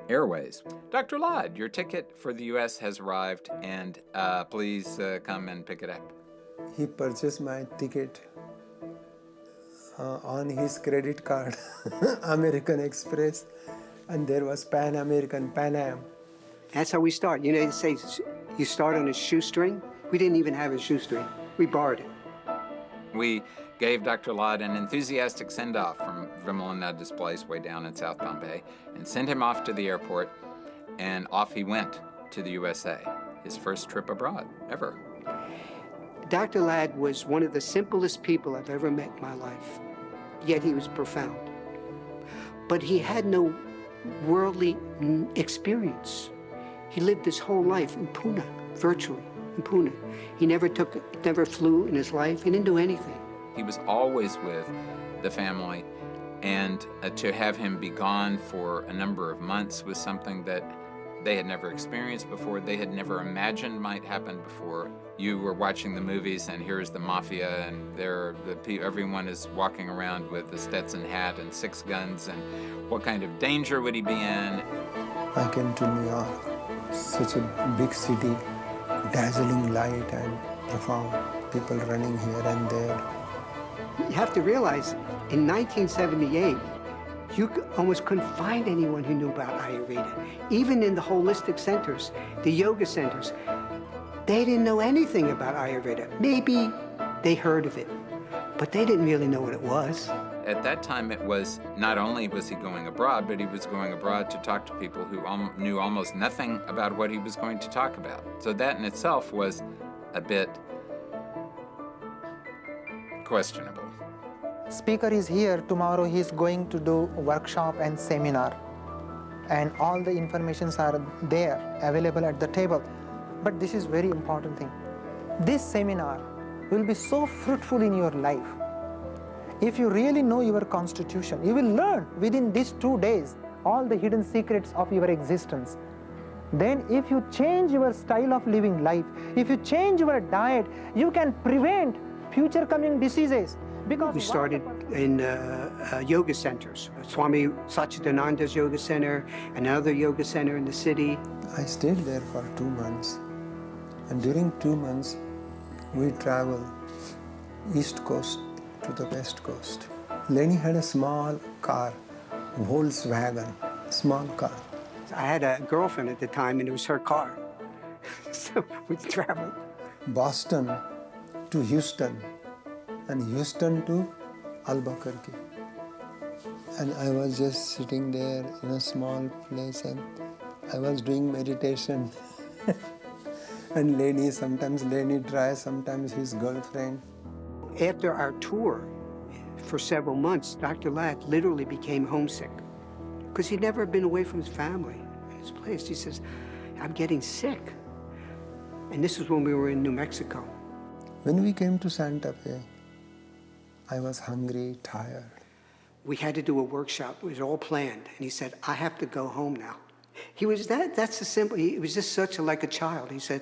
Airways. Dr. Lad, your ticket for the US has arrived, and please come and pick it up. He purchased my ticket on his credit card, American Express, and there was Pan Am. That's how we start. You know, they say you start on a shoestring. We didn't even have a shoestring. We borrowed it. We gave Dr. Lad an enthusiastic send-off from Vimalanada's place way down in South Bombay and sent him off to the airport, and off he went to the USA, his first trip abroad ever. Dr. Lad was one of the simplest people I've ever met in my life, yet he was profound. But he had no worldly experience. He lived his whole life in Pune, virtually in Pune. He never flew in his life. He didn't do anything. He was always with the family, and to have him be gone for a number of months was something that they had never experienced before, they had never imagined might happen before. You were watching the movies, and here's the mafia, and everyone is walking around with a Stetson hat and 6 guns, and what kind of danger would he be in? I came to New York, such a big city, dazzling light, and I found people running here and there. You have to realize, in 1978, you almost couldn't find anyone who knew about Ayurveda. Even in the holistic centers, the yoga centers, they didn't know anything about Ayurveda. Maybe they heard of it, but they didn't really know what it was. At that time, it was not only was he going abroad, but he was going abroad to talk to people who knew almost nothing about what he was going to talk about. So that in itself was a bit questionable. Speaker is here. Tomorrow he is going to do workshop and seminar. And all the informations are there, available at the table. But this is very important thing. This seminar will be so fruitful in your life. If you really know your constitution, you will learn within these 2 days all the hidden secrets of your existence. Then if you change your style of living life, if you change your diet, you can prevent future coming diseases. Because we started in yoga centers. Swami Satchidananda's yoga center, another yoga center in the city. I stayed there for 2 months. And during 2 months, we traveled East Coast to the West Coast. Lenny had a small car, Volkswagen, small car. I had a girlfriend at the time, and it was her car. So we traveled. Boston to Houston, and Houston to Albuquerque. And I was just sitting there in a small place, and I was doing meditation. And Lenny, sometimes Lenny tries, sometimes his girlfriend. After our tour for several months, Dr. Lad literally became homesick because he'd never been away from his family and his place. He says, I'm getting sick. And this is when we were in New Mexico. When we came to Santa Fe, I was hungry, tired. We had to do a workshop. It was all planned. And he said, I have to go home now. He was that's the simple, he was just such like a child. He said,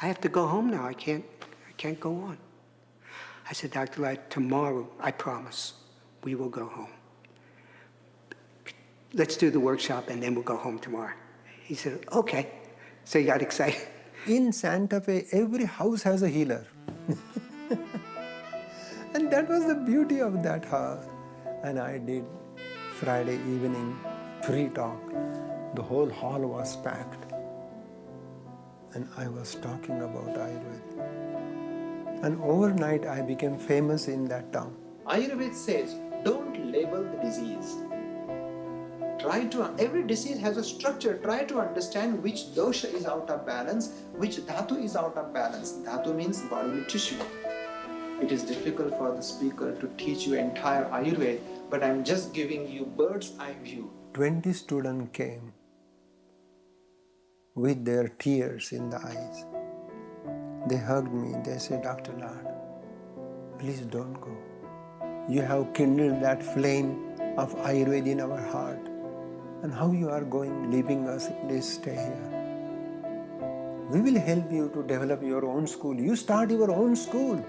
I have to go home now. I can't go on. I said, Dr. Lad, tomorrow, I promise, we will go home. Let's do the workshop and then we'll go home tomorrow. He said, okay. So he got excited. In Santa Fe, every house has a healer. And that was the beauty of that house. And I did Friday evening free talk. The whole hall was packed. And I was talking about Ayurveda. And overnight, I became famous in that town. Ayurveda says, don't label the disease. Every disease has a structure. Try to understand which dosha is out of balance, which dhatu is out of balance. Dhatu means bodily tissue. It is difficult for the speaker to teach you entire Ayurveda, but I'm just giving you bird's eye view. 20 students came with their tears in the eyes. They hugged me. They said, Dr. Lad, please don't go. You have kindled that flame of Ayurveda in our heart. And how you are going, leaving us, please stay here. We will help you to develop your own school. You start your own school.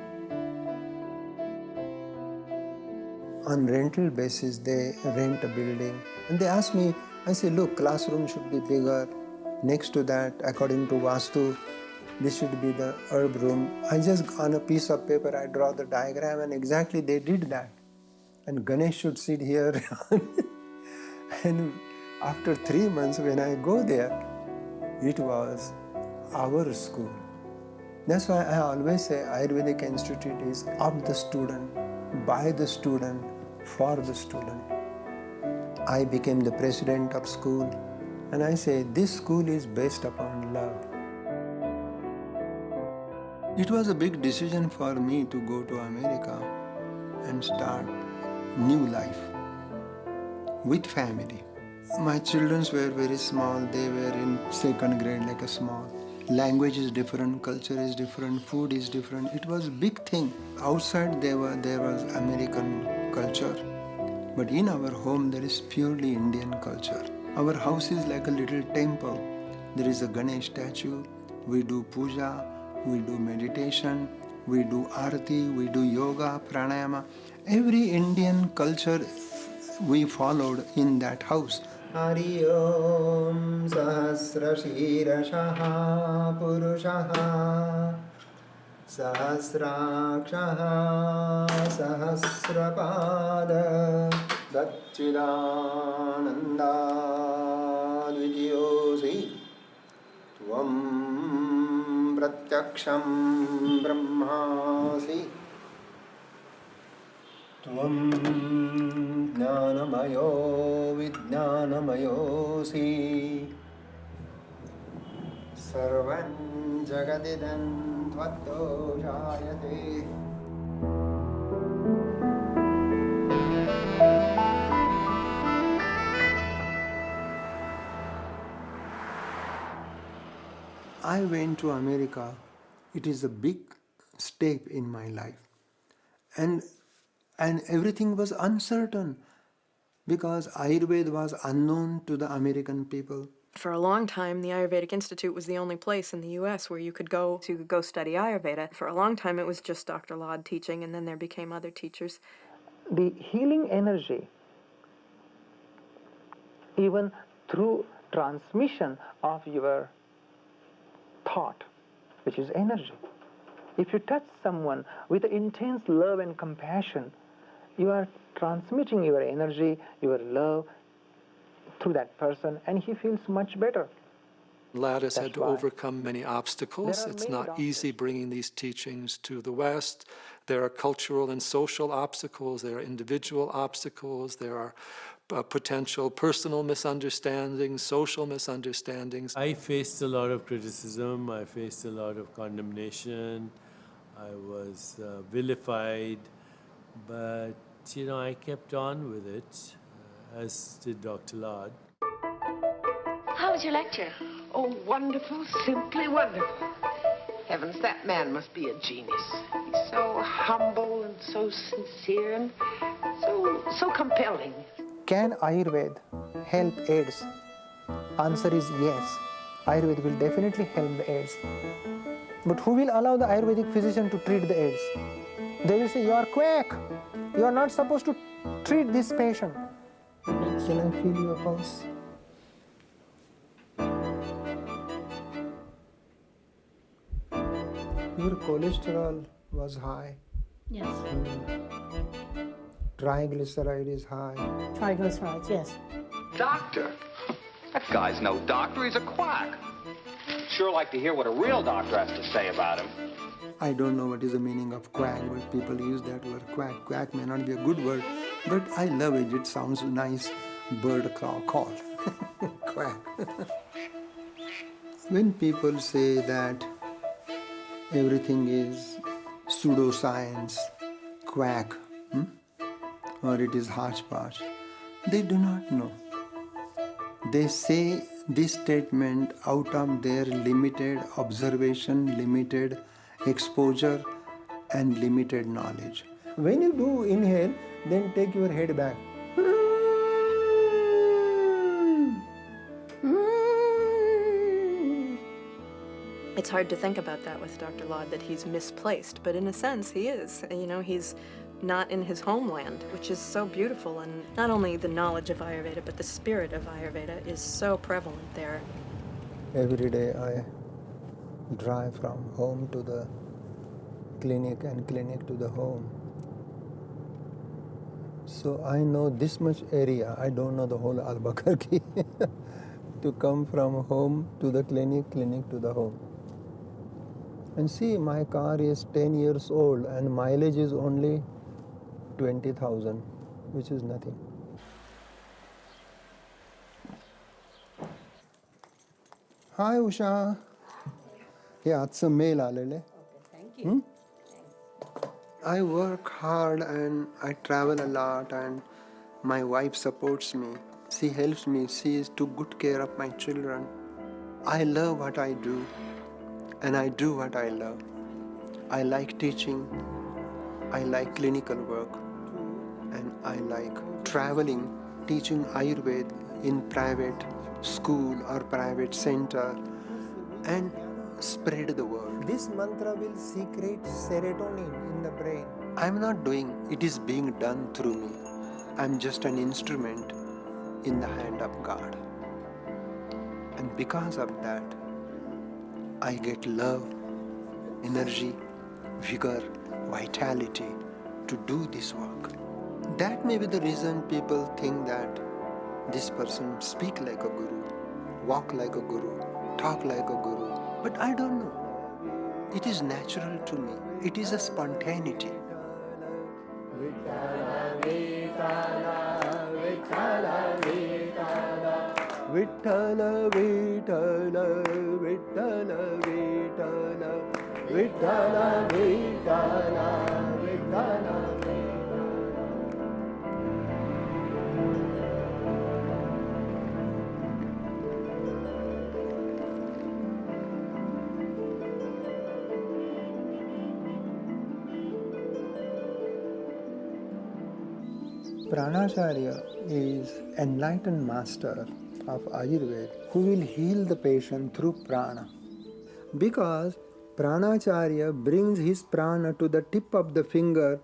On rental basis, they rent a building. And they asked me, I say, look, classroom should be bigger. Next to that, according to Vastu, this should be the herb room. I just, on a piece of paper, I draw the diagram, and exactly they did that. And Ganesh should sit here. And after 3 months, when I go there, it was our school. That's why I always say Ayurvedic Institute is of the student, by the student, for the student. I became the president of school, and I say this school is based upon love. It was a big decision for me to go to America and start new life with family. My children were very small. They were in 2nd grade, like a small. Language is different, culture is different, food is different. It was a big thing. Outside there was American culture, but in our home there is purely Indian culture. Our house is like a little temple. There is a Ganesh statue. We do puja, we do meditation, we do arati, we do yoga, pranayama. Every Indian culture we followed in that house. Hari Om Sahasra Shirashaha Purushaha Sahasrakshaha Sahasrapada Datchidananda Dvidiyosi Tvam Pratyaksham Brahmasi Tvam Jnanamayo Vijnanamayosi Sarvam Jagadidam Tvatto Jayate. I went to America. It is a big step in my life. And everything was uncertain because Ayurveda was unknown to the American people. For a long time, the Ayurvedic Institute was the only place in the U.S. where you could go to study Ayurveda. For a long time, it was just Dr. Lad teaching, and then there became other teachers. The healing energy, even through transmission of your thought, which is energy. If you touch someone with intense love and compassion, you are transmitting your energy, your love through that person, and he feels much better. Lad has had to overcome many obstacles. It's not easy bringing these teachings to the West. There are cultural and social obstacles. There are individual obstacles. There are potential personal misunderstandings, social misunderstandings. I faced a lot of criticism. I faced a lot of condemnation. I was vilified. But, I kept on with it, as did Dr. Lad. How was your lecture? Oh, wonderful, simply wonderful. Heavens, that man must be a genius. He's so humble and so sincere and so compelling. Can Ayurveda help AIDS? Answer is yes. Ayurveda will definitely help the AIDS. But who will allow the Ayurvedic physician to treat the AIDS? They will say, you are quack. You are not supposed to treat this patient. Can I feel your pulse? Your cholesterol was high. Yes. Triglyceride is high. Triglycerides, yes. Doctor? That guy's no doctor, he's a quack. Sure like to hear what a real doctor has to say about him. I don't know what is the meaning of quack, but people use that word quack. Quack may not be a good word, but I love it. It sounds nice. Bird call. Quack. When people say that everything is pseudoscience, quack, or it is hodgepodge, they do not know. They say this statement out of their limited observation, limited exposure, and limited knowledge. When you do inhale, then take your head back. It's hard to think about that with Dr. Lad, that he's misplaced, but in a sense he is. He's not in his homeland, which is so beautiful. And not only the knowledge of Ayurveda, but the spirit of Ayurveda is so prevalent there. Every day I drive from home to the clinic and clinic to the home. So I know this much area. I don't know the whole Albuquerque. To come from home to the clinic, clinic to the home. And see, my car is 10 years old and mileage is only 20,000, which is nothing. Hi Usha. Yeah, it's a mail alele. Thank you. I work hard and I travel a lot and my wife supports me. She helps me. She is to good care of my children. I love what I do and I do what I love. I like teaching. I like clinical work and I like traveling, teaching Ayurveda in private school or private center and spread the word. This mantra will secrete serotonin in the brain. I'm not doing, it is being done through me. I'm just an instrument in the hand of God. And because of that, I get love, energy, vigor, vitality to do this work. That may be the reason people think that this person speak like a guru, walk like a guru, talk like a guru. But I don't know. It is natural to me. It is a spontaneity. Vitala, Vitala, Vitala, Vitala, Vitala, Vitala, Vitala, Vitala, Vitala, Vitala, Vitala. Pranacharya is enlightened master of Ayurveda who will heal the patient through prana. Because Pranacharya brings his prana to the tip of the finger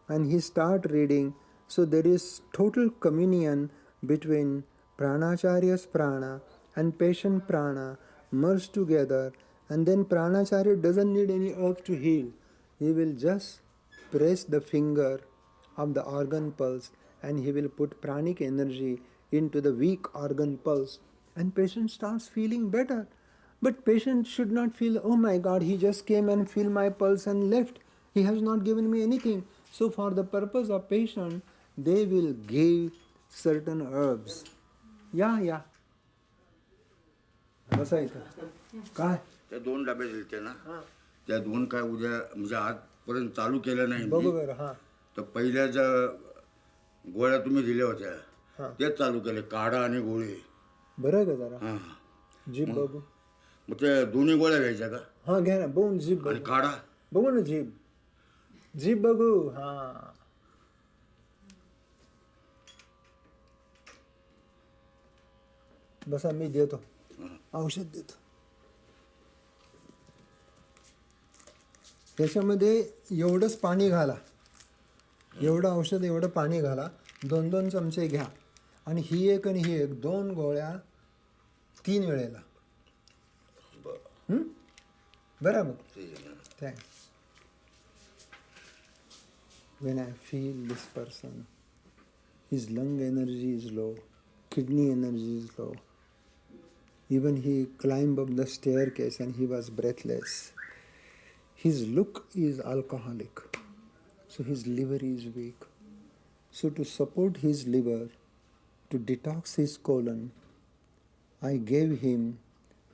and he start reading. So there is total communion between Pranacharya's prana and patient prana merged together, and then Pranacharya doesn't need any herb to heal. He will just press the finger of the organ pulse and he will put pranic energy into the weak organ pulse and patient starts feeling better. But patient should not feel, oh my God, he just came and feel my pulse and left. He has not given me anything. So for the purpose of patient, they will give certain herbs. Yeah. बसा इथं. काय? त्या 2 डबे दिलते ना, त्या 2 काय उद्या म्हणजे आजपर्यंत चालू केलं नाही. बघू बरं. हां. तर पहिल्या ज्या गोळ्या तुम्ही दिल्या होत्या तेच चालू केले, काढा आणि गोळी. बरं का जरा? हां. जीभ बघू. मग ते दोन्ही गोळ्या घ्यायच्या का? हां घ्या ना, बघून जीभ आणि काढा बघू ना, जीभ बघू. हां. बसा, मी देतो औषध देतो. त्याच्यामध्ये एवढंच पाणी घाला, एवढं औषध एवढं पाणी घाला, 2-2 चमचे घ्या आणि ही एक आणि ही एक 2 गोळ्या 3 वेळेला. बराबर. Thanks. When I feel this person, his lung energy is low, kidney energy is low. Even he climbed up the staircase and he was breathless. His look is alcoholic, so his liver is weak. So to support his liver, to detox his colon, I gave him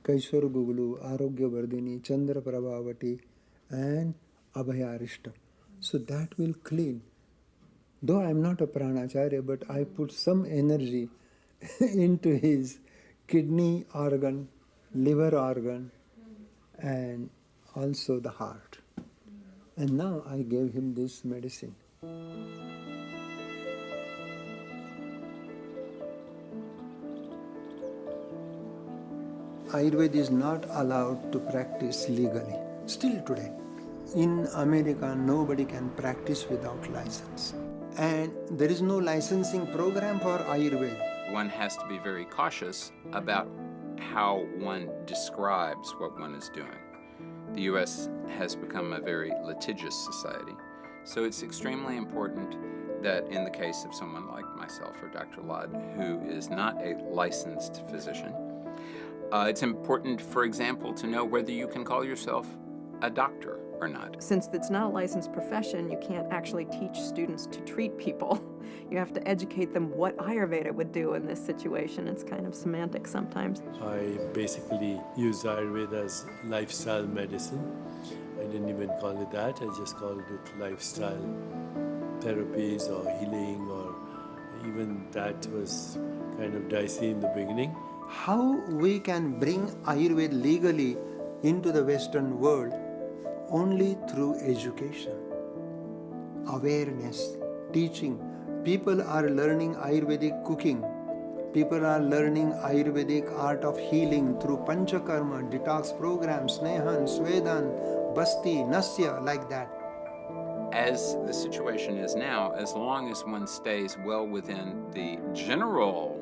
Kaishwar Guglu, Arogya Vardhini, Chandra Prabhavati and Abhayarishta. So that will clean. Though I am not a pranacharya, but I put some energy into his kidney organ, liver organ, and also the heart. And now I gave him this medicine. Ayurveda is not allowed to practice legally, still today. In America, nobody can practice without license. And there is no licensing program for Ayurveda. One has to be very cautious about how one describes what one is doing. The U.S. has become a very litigious society, so it's extremely important that in the case of someone like myself or Dr. Lad, who is not a licensed physician, it's important, for example, to know whether you can call yourself a doctor or not. Since it's not a licensed profession, you can't actually teach students to treat people. You have to educate them what Ayurveda would do in this situation. It's kind of semantic sometimes. I basically used Ayurveda as lifestyle medicine. I didn't even call it that. I just called it lifestyle therapies or healing, or even that was kind of dicey in the beginning. How we can bring Ayurveda legally into the Western world? Only through education, awareness, teaching. People are learning Ayurvedic cooking. People are learning Ayurvedic art of healing through Panchakarma, detox programs, Snehan, Swedan, Basti, Nasya, like that. As the situation is now, as long as one stays well within the general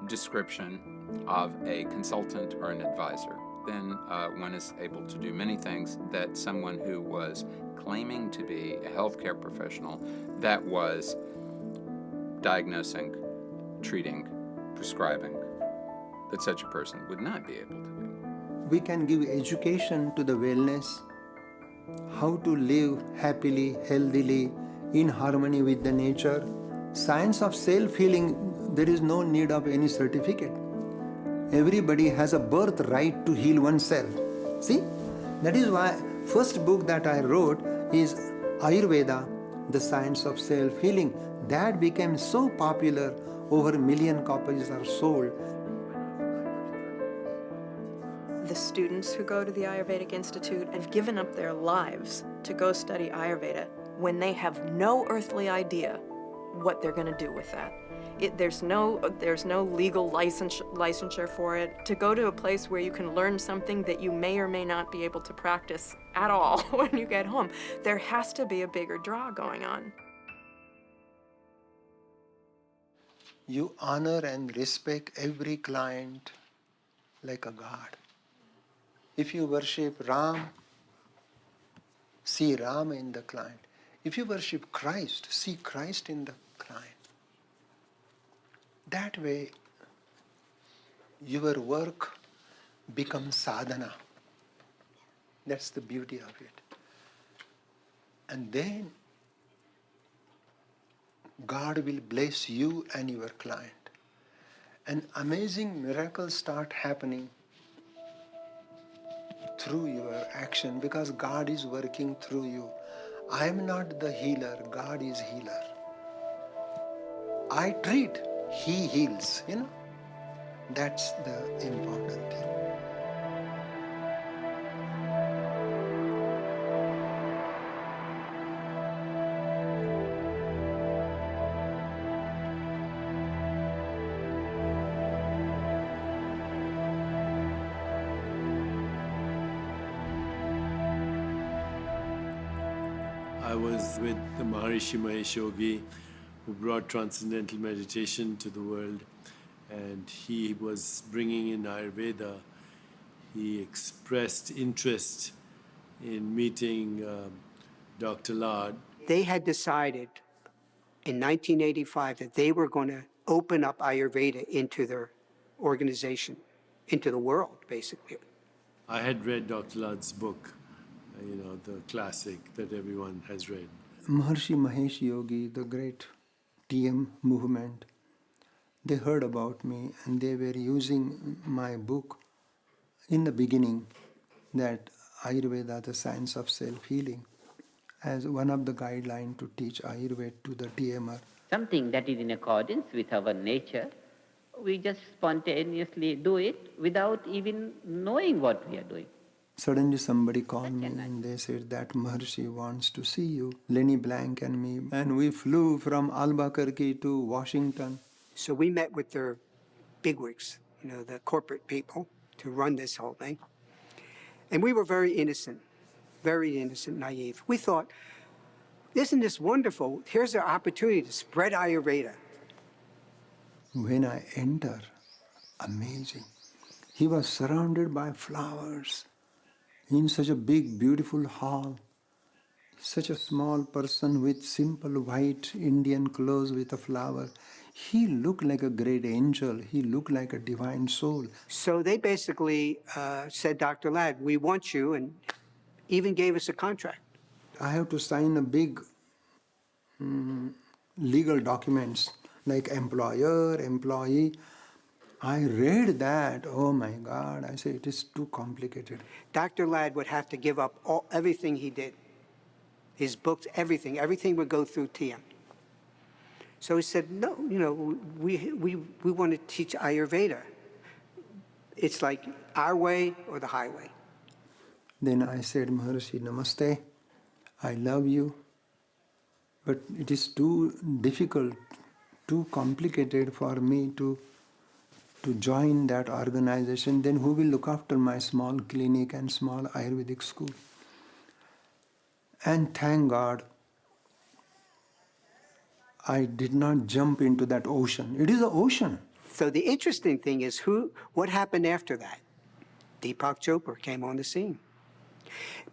description of a consultant or an advisor, then one is able to do many things that someone who was claiming to be a healthcare professional, that was diagnosing, treating, prescribing, that such a person would not be able to do. We can give education to the wellness, how to live happily, healthily, in harmony with the nature. Science of self-healing, there is no need of any certificate. Everybody has a birthright to heal oneself. See? That is why first book that I wrote is Ayurveda, the Science of Self-Healing. That became so popular, over 1 million copies are sold. The students who go to the Ayurvedic Institute have given up their lives to go study Ayurveda when they have no earthly idea what they're going to do with that. There's no legal licensure for it. To go to a place where you can learn something that you may or may not be able to practice at all when you get home, there has to be a bigger draw going on. You honor and respect every client like a god. If you worship Ram, see Ram in the client. If you worship Christ, see Christ in the client. That way, your work becomes sadhana. That's the beauty of it. And then God will bless you and your client. And amazing miracles start happening through your action, because God is working through you. I am not the healer, God is healer. I treat, He heals, That's the important thing. I was with the Maharishi Mahesh Yogi, who brought transcendental meditation to the world, and he was bringing in Ayurveda. He expressed interest in meeting Dr. Lad. They had decided in 1985 that they were going to open up Ayurveda into their organization, into the world, basically. I had read Dr. Lad's book, the classic that everyone has read. Maharishi Mahesh Yogi, the great TM movement, they heard about me and they were using my book in the beginning, that Ayurveda, the Science of Self-Healing, as one of the guidelines to teach Ayurveda to the TMR. Something that is in accordance with our nature, we just spontaneously do it without even knowing what we are doing. Suddenly somebody called me and they said that Maharishi wants to see you, Lenny Blank and me. And we flew from Albuquerque to Washington. So we met with their bigwigs, the corporate people, to run this whole thing. And we were very innocent. very innocent, naive. We thought, isn't this wonderful? Here's an opportunity to spread Ayurveda. When I enter, amazing. He was surrounded by flowers in such a big, beautiful hall. Such a small person with simple white Indian clothes with a flower. He looked like a great angel. He looked like a divine soul. So they basically said, Dr. Ladd, we want you, and even gave us a contract. I have to sign a big legal documents like employer, employee. I read that, oh my God, I say it is too complicated. Dr. Ladd would have to give up everything he did. His books, everything would go through TM. So he said, no, you know, we want to teach Ayurveda. It's like our way or the highway. Then I said, Maharishi, namaste, I love you, but it is too difficult, too complicated for me to join that organization. Then who will look after my small clinic and small Ayurvedic school? And thank God, I did not jump into that ocean. It is an ocean. So the interesting thing is what happened after that? Deepak Chopra came on the scene.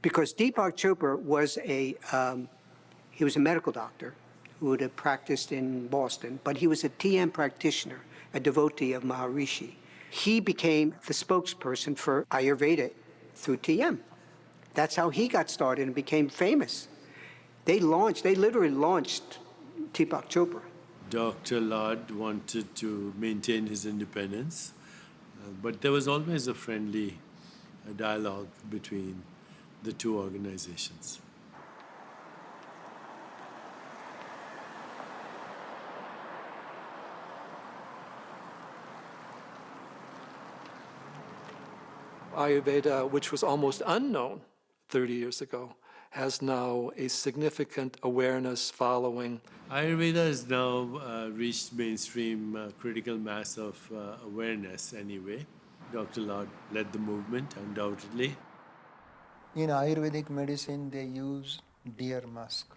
Because Deepak Chopra was he was a medical doctor who would have practiced in Boston, but he was a TM practitioner, a devotee of Maharishi. He became the spokesperson for Ayurveda through TM. That's how he got started and became famous. They literally launched Deepak Chopra. Dr. Ladd wanted to maintain his independence, but there was always a friendly dialogue between the two organizations. Ayurveda, which was almost unknown 30 years ago, has now a significant awareness following. Ayurveda has now reached mainstream critical mass of awareness anyway. Dr. Ladd led the movement, undoubtedly. In Ayurvedic medicine, they use deer musk.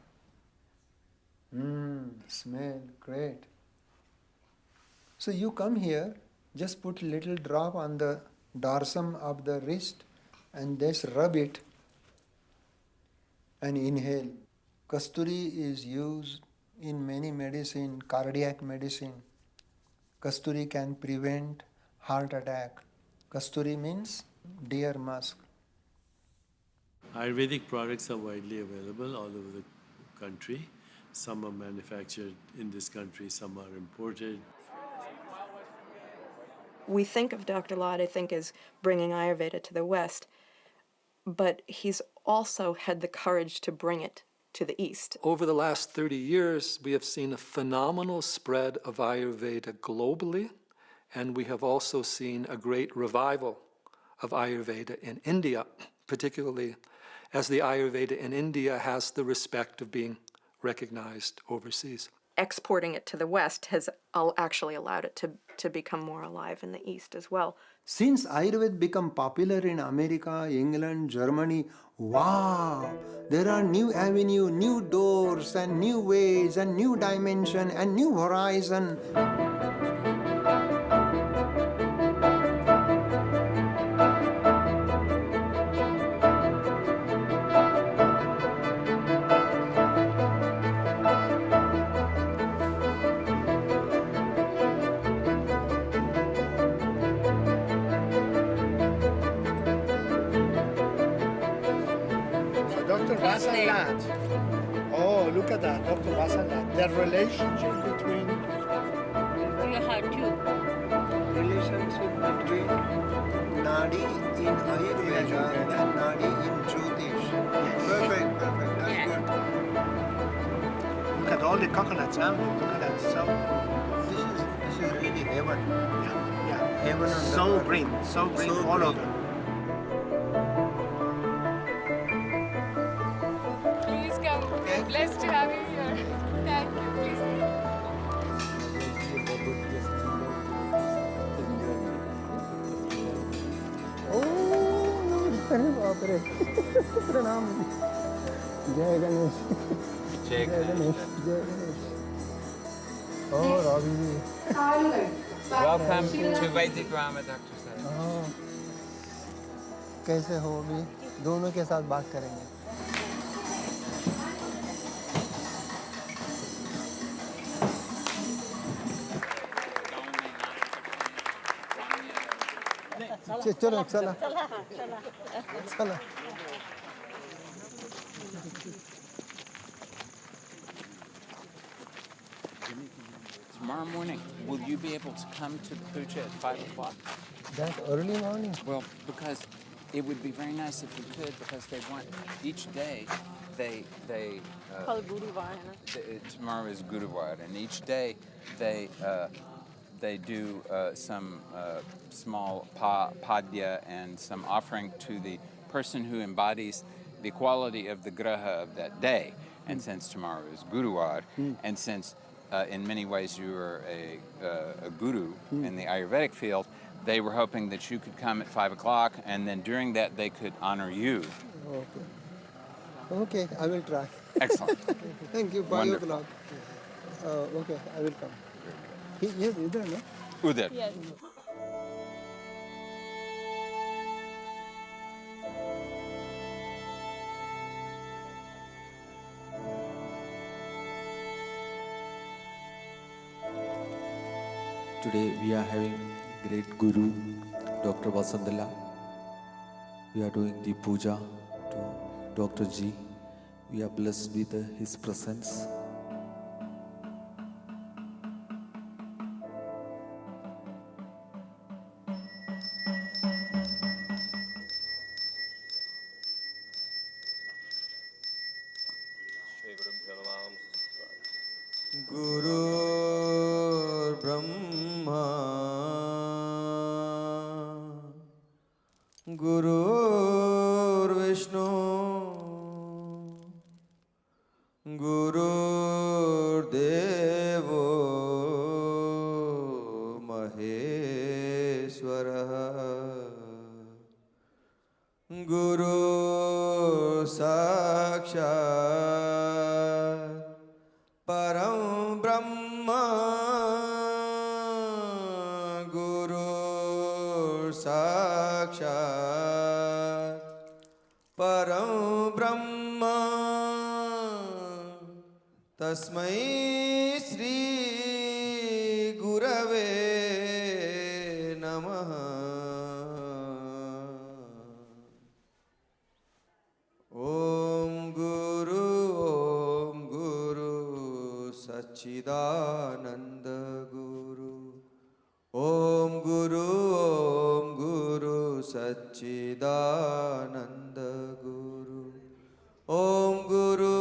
Smell great. So you come here, just put little drop on the dorsum of the wrist and just rub it and inhale. Kasturi is used in many medicine, cardiac medicine. Kasturi can prevent heart attack. Kasturi means deer musk. Ayurvedic products are widely available all over the country. Some are manufactured in this country, some are imported. We think of Dr. Ladd, I think, as bringing Ayurveda to the West, but he's also had the courage to bring it to the East. Over the last 30 years, we have seen a phenomenal spread of Ayurveda globally, and we have also seen a great revival of Ayurveda in India, particularly as the Ayurveda in India has the respect of being recognized overseas. Exporting it to the West has actually allowed it to become more alive in the East as well. Since Ayurveda become popular in America, England, Germany, wow, there are new avenue, new doors and new ways and new dimension and new horizon. Dr. Vasan Ladd. Oh, look at that, Dr. Vasan Ladd. The relationship between... Relationship between Nadi in Ayurveda and Nadi in Jyotish. Perfect, that's good. Look at all the coconuts, huh? Look at that. So, this is really heaven. yeah. Heaven on So the green all green. over. Please come. We're blessed to have you here. Thank you. Please come. Oh, बाप रे प्रणाम जय Ganesh Jay Ganesh जय गणेश और अभी भी Welcome to Vedic Drama, Dr. Sayed. कैसे हो अभी दोनों के साथ बात करेंगे चलो चला चला Tomorrow morning, will you be able to come to the puja at 5 o'clock? that early morning Well, because it would be very nice if you could, because they want each day they tomorrow is Guruvar, and each day they do some small padya and some offering to the person who embodies the quality of the graha of that day. And since tomorrow is Guruvar, and since in many ways you are a guru in the Ayurvedic field, they were hoping that you could come at 5 o'clock, and then during that they could honor you. okay I will try Excellent. thank you 5 Wonderful. o'clock okay I will come yes idhar no Udir. Yes. Today we are having great Guru, Dr. Vasandala. We are doing the puja to Dr. G. We are blessed with his presence. Guru Brahma Guru Vishnu Guru Devo Maheshwara Guru Sakshat Param Brahma Guru Sakshat Param Brahma Tasmai Sri Gurave Namaha Om Guru Sachidananda Guru Om Guru Sachidananda Guru Om Guru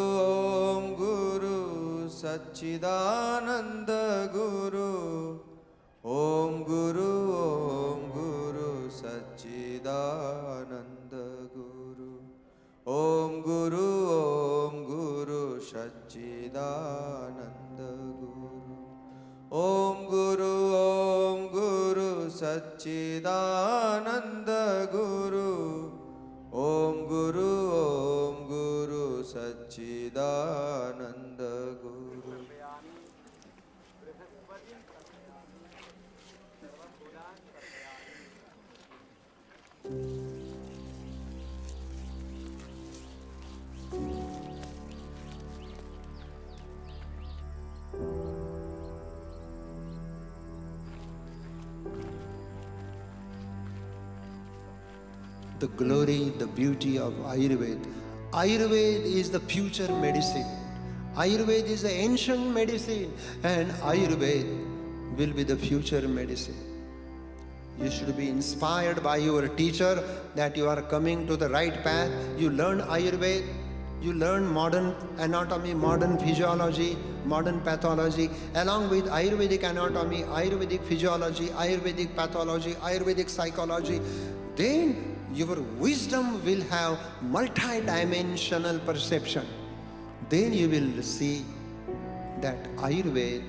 Sachidananda Guru Om Guru Sachidananda Guru Om Guru Sachidananda Guru Om Guru Sachidananda Guru Om Guru Sachidananda Guru the glory, the beauty of Ayurveda. Ayurveda is the future medicine. Ayurveda is the ancient medicine, and Ayurveda will be the future medicine. You should be inspired by your teacher that you are coming to the right path. You learn Ayurveda, you learn modern anatomy, modern physiology, modern pathology, along with Ayurvedic anatomy, Ayurvedic physiology, Ayurvedic pathology, Ayurvedic psychology. Then your wisdom will have multi-dimensional perception. Then you will see that Ayurveda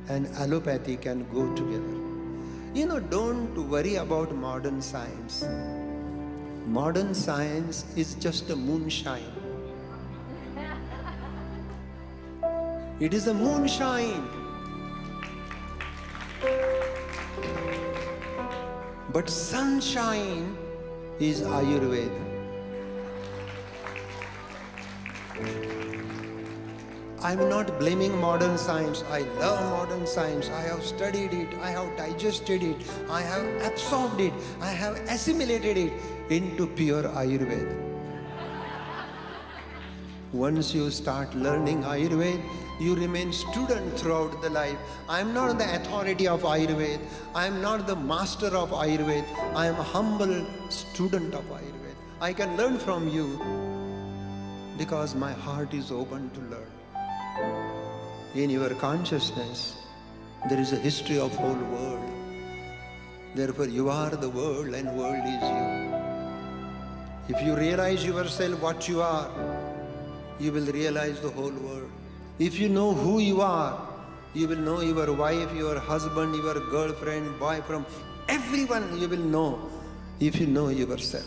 and allopathy can go together. Don't worry about modern science. Modern science is just a moonshine. It is a moonshine. But sunshine is Ayurveda. I'm not blaming modern science. I love modern science. I have studied it. I have digested it. I have absorbed it. I have assimilated it into pure Ayurveda. Once you start learning Ayurveda, you remain student throughout the life. I am not the authority of Ayurveda. I am not the master of Ayurveda. I am a humble student of Ayurveda. I can learn from you because my heart is open to learn. In your consciousness, there is a history of whole world. Therefore, you are the world and world is you. If you realize yourself what you are, you will realize the whole world. If you know who you are, you will know your wife, your husband, your girlfriend, boyfriend, everyone you will know if you know yourself.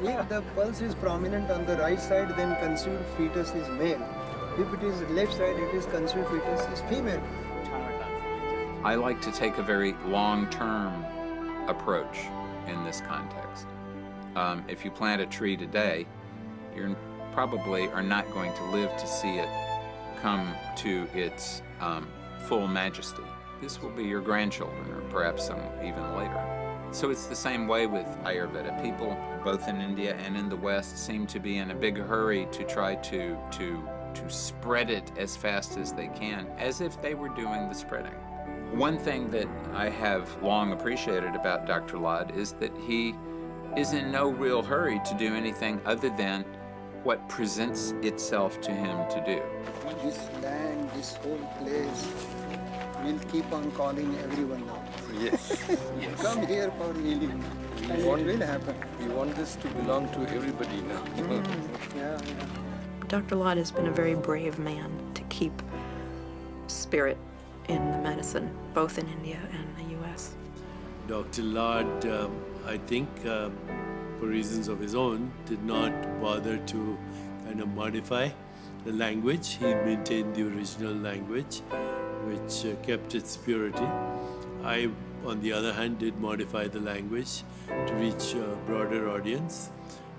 And if the pulse is prominent on the right side, then conceived fetus is male. If it is left side, it is conceived fetus is female. I like to take a very long-term approach in this context. If you plant a tree today, you probably are not going to live to see it come to its full majesty. This will be your grandchildren, or perhaps some even later. So it's the same way with Ayurveda. People, both in India and in the West, seem to be in a big hurry to try to spread it as fast as they can, as if they were doing the spreading. One thing that I have long appreciated about Dr. Lad is that he is in no real hurry to do anything other than what presents itself to him to do. This land, this whole place, will keep on calling everyone now. Yes. Yes. Come here for healing. And it will happen. We want this to belong to everybody now. Yeah. Dr. Lad has been a very brave man to keep spirit in the medicine, both in India and the US. Dr. Lad, I think, for reasons of his own, did not bother to kind of modify the language. He maintained the original language, which kept its purity. I, on the other hand, did modify the language to reach a broader audience,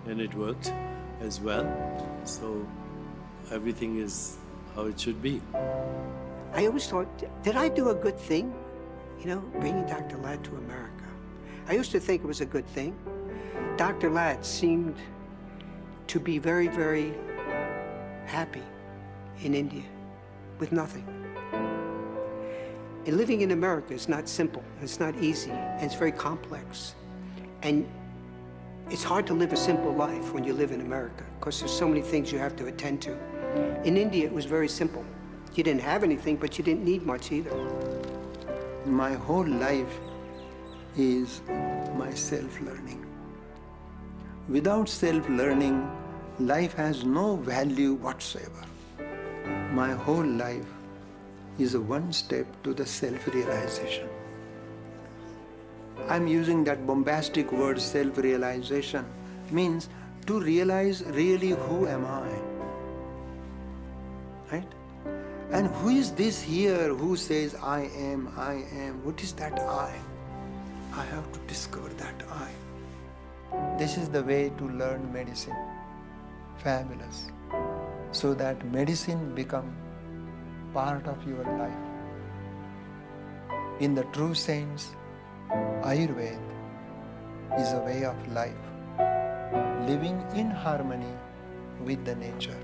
and it worked as well. So everything is how it should be. I always thought, did I do a good thing? You know, bringing Dr. Lad to America. I used to think it was a good thing. Dr. Lad seemed to be very, very happy in India with nothing. And living in America is not simple, it's not easy, and it's very complex. And it's hard to live a simple life when you live in America, because there's so many things you have to attend to. In India, it was very simple. You didn't have anything, but you didn't need much either. My whole life is my self-learning. Without self-learning, life has no value whatsoever. My whole life is a one step to the self-realization. I'm using that bombastic word self-realization, means to realize really who am I, right? And who is this here who says I am, what is that I? I have to discover that I. This is the way to learn medicine. Fabulous. So that medicine become part of your life. In the true sense, Ayurveda is a way of life, living in harmony with the nature.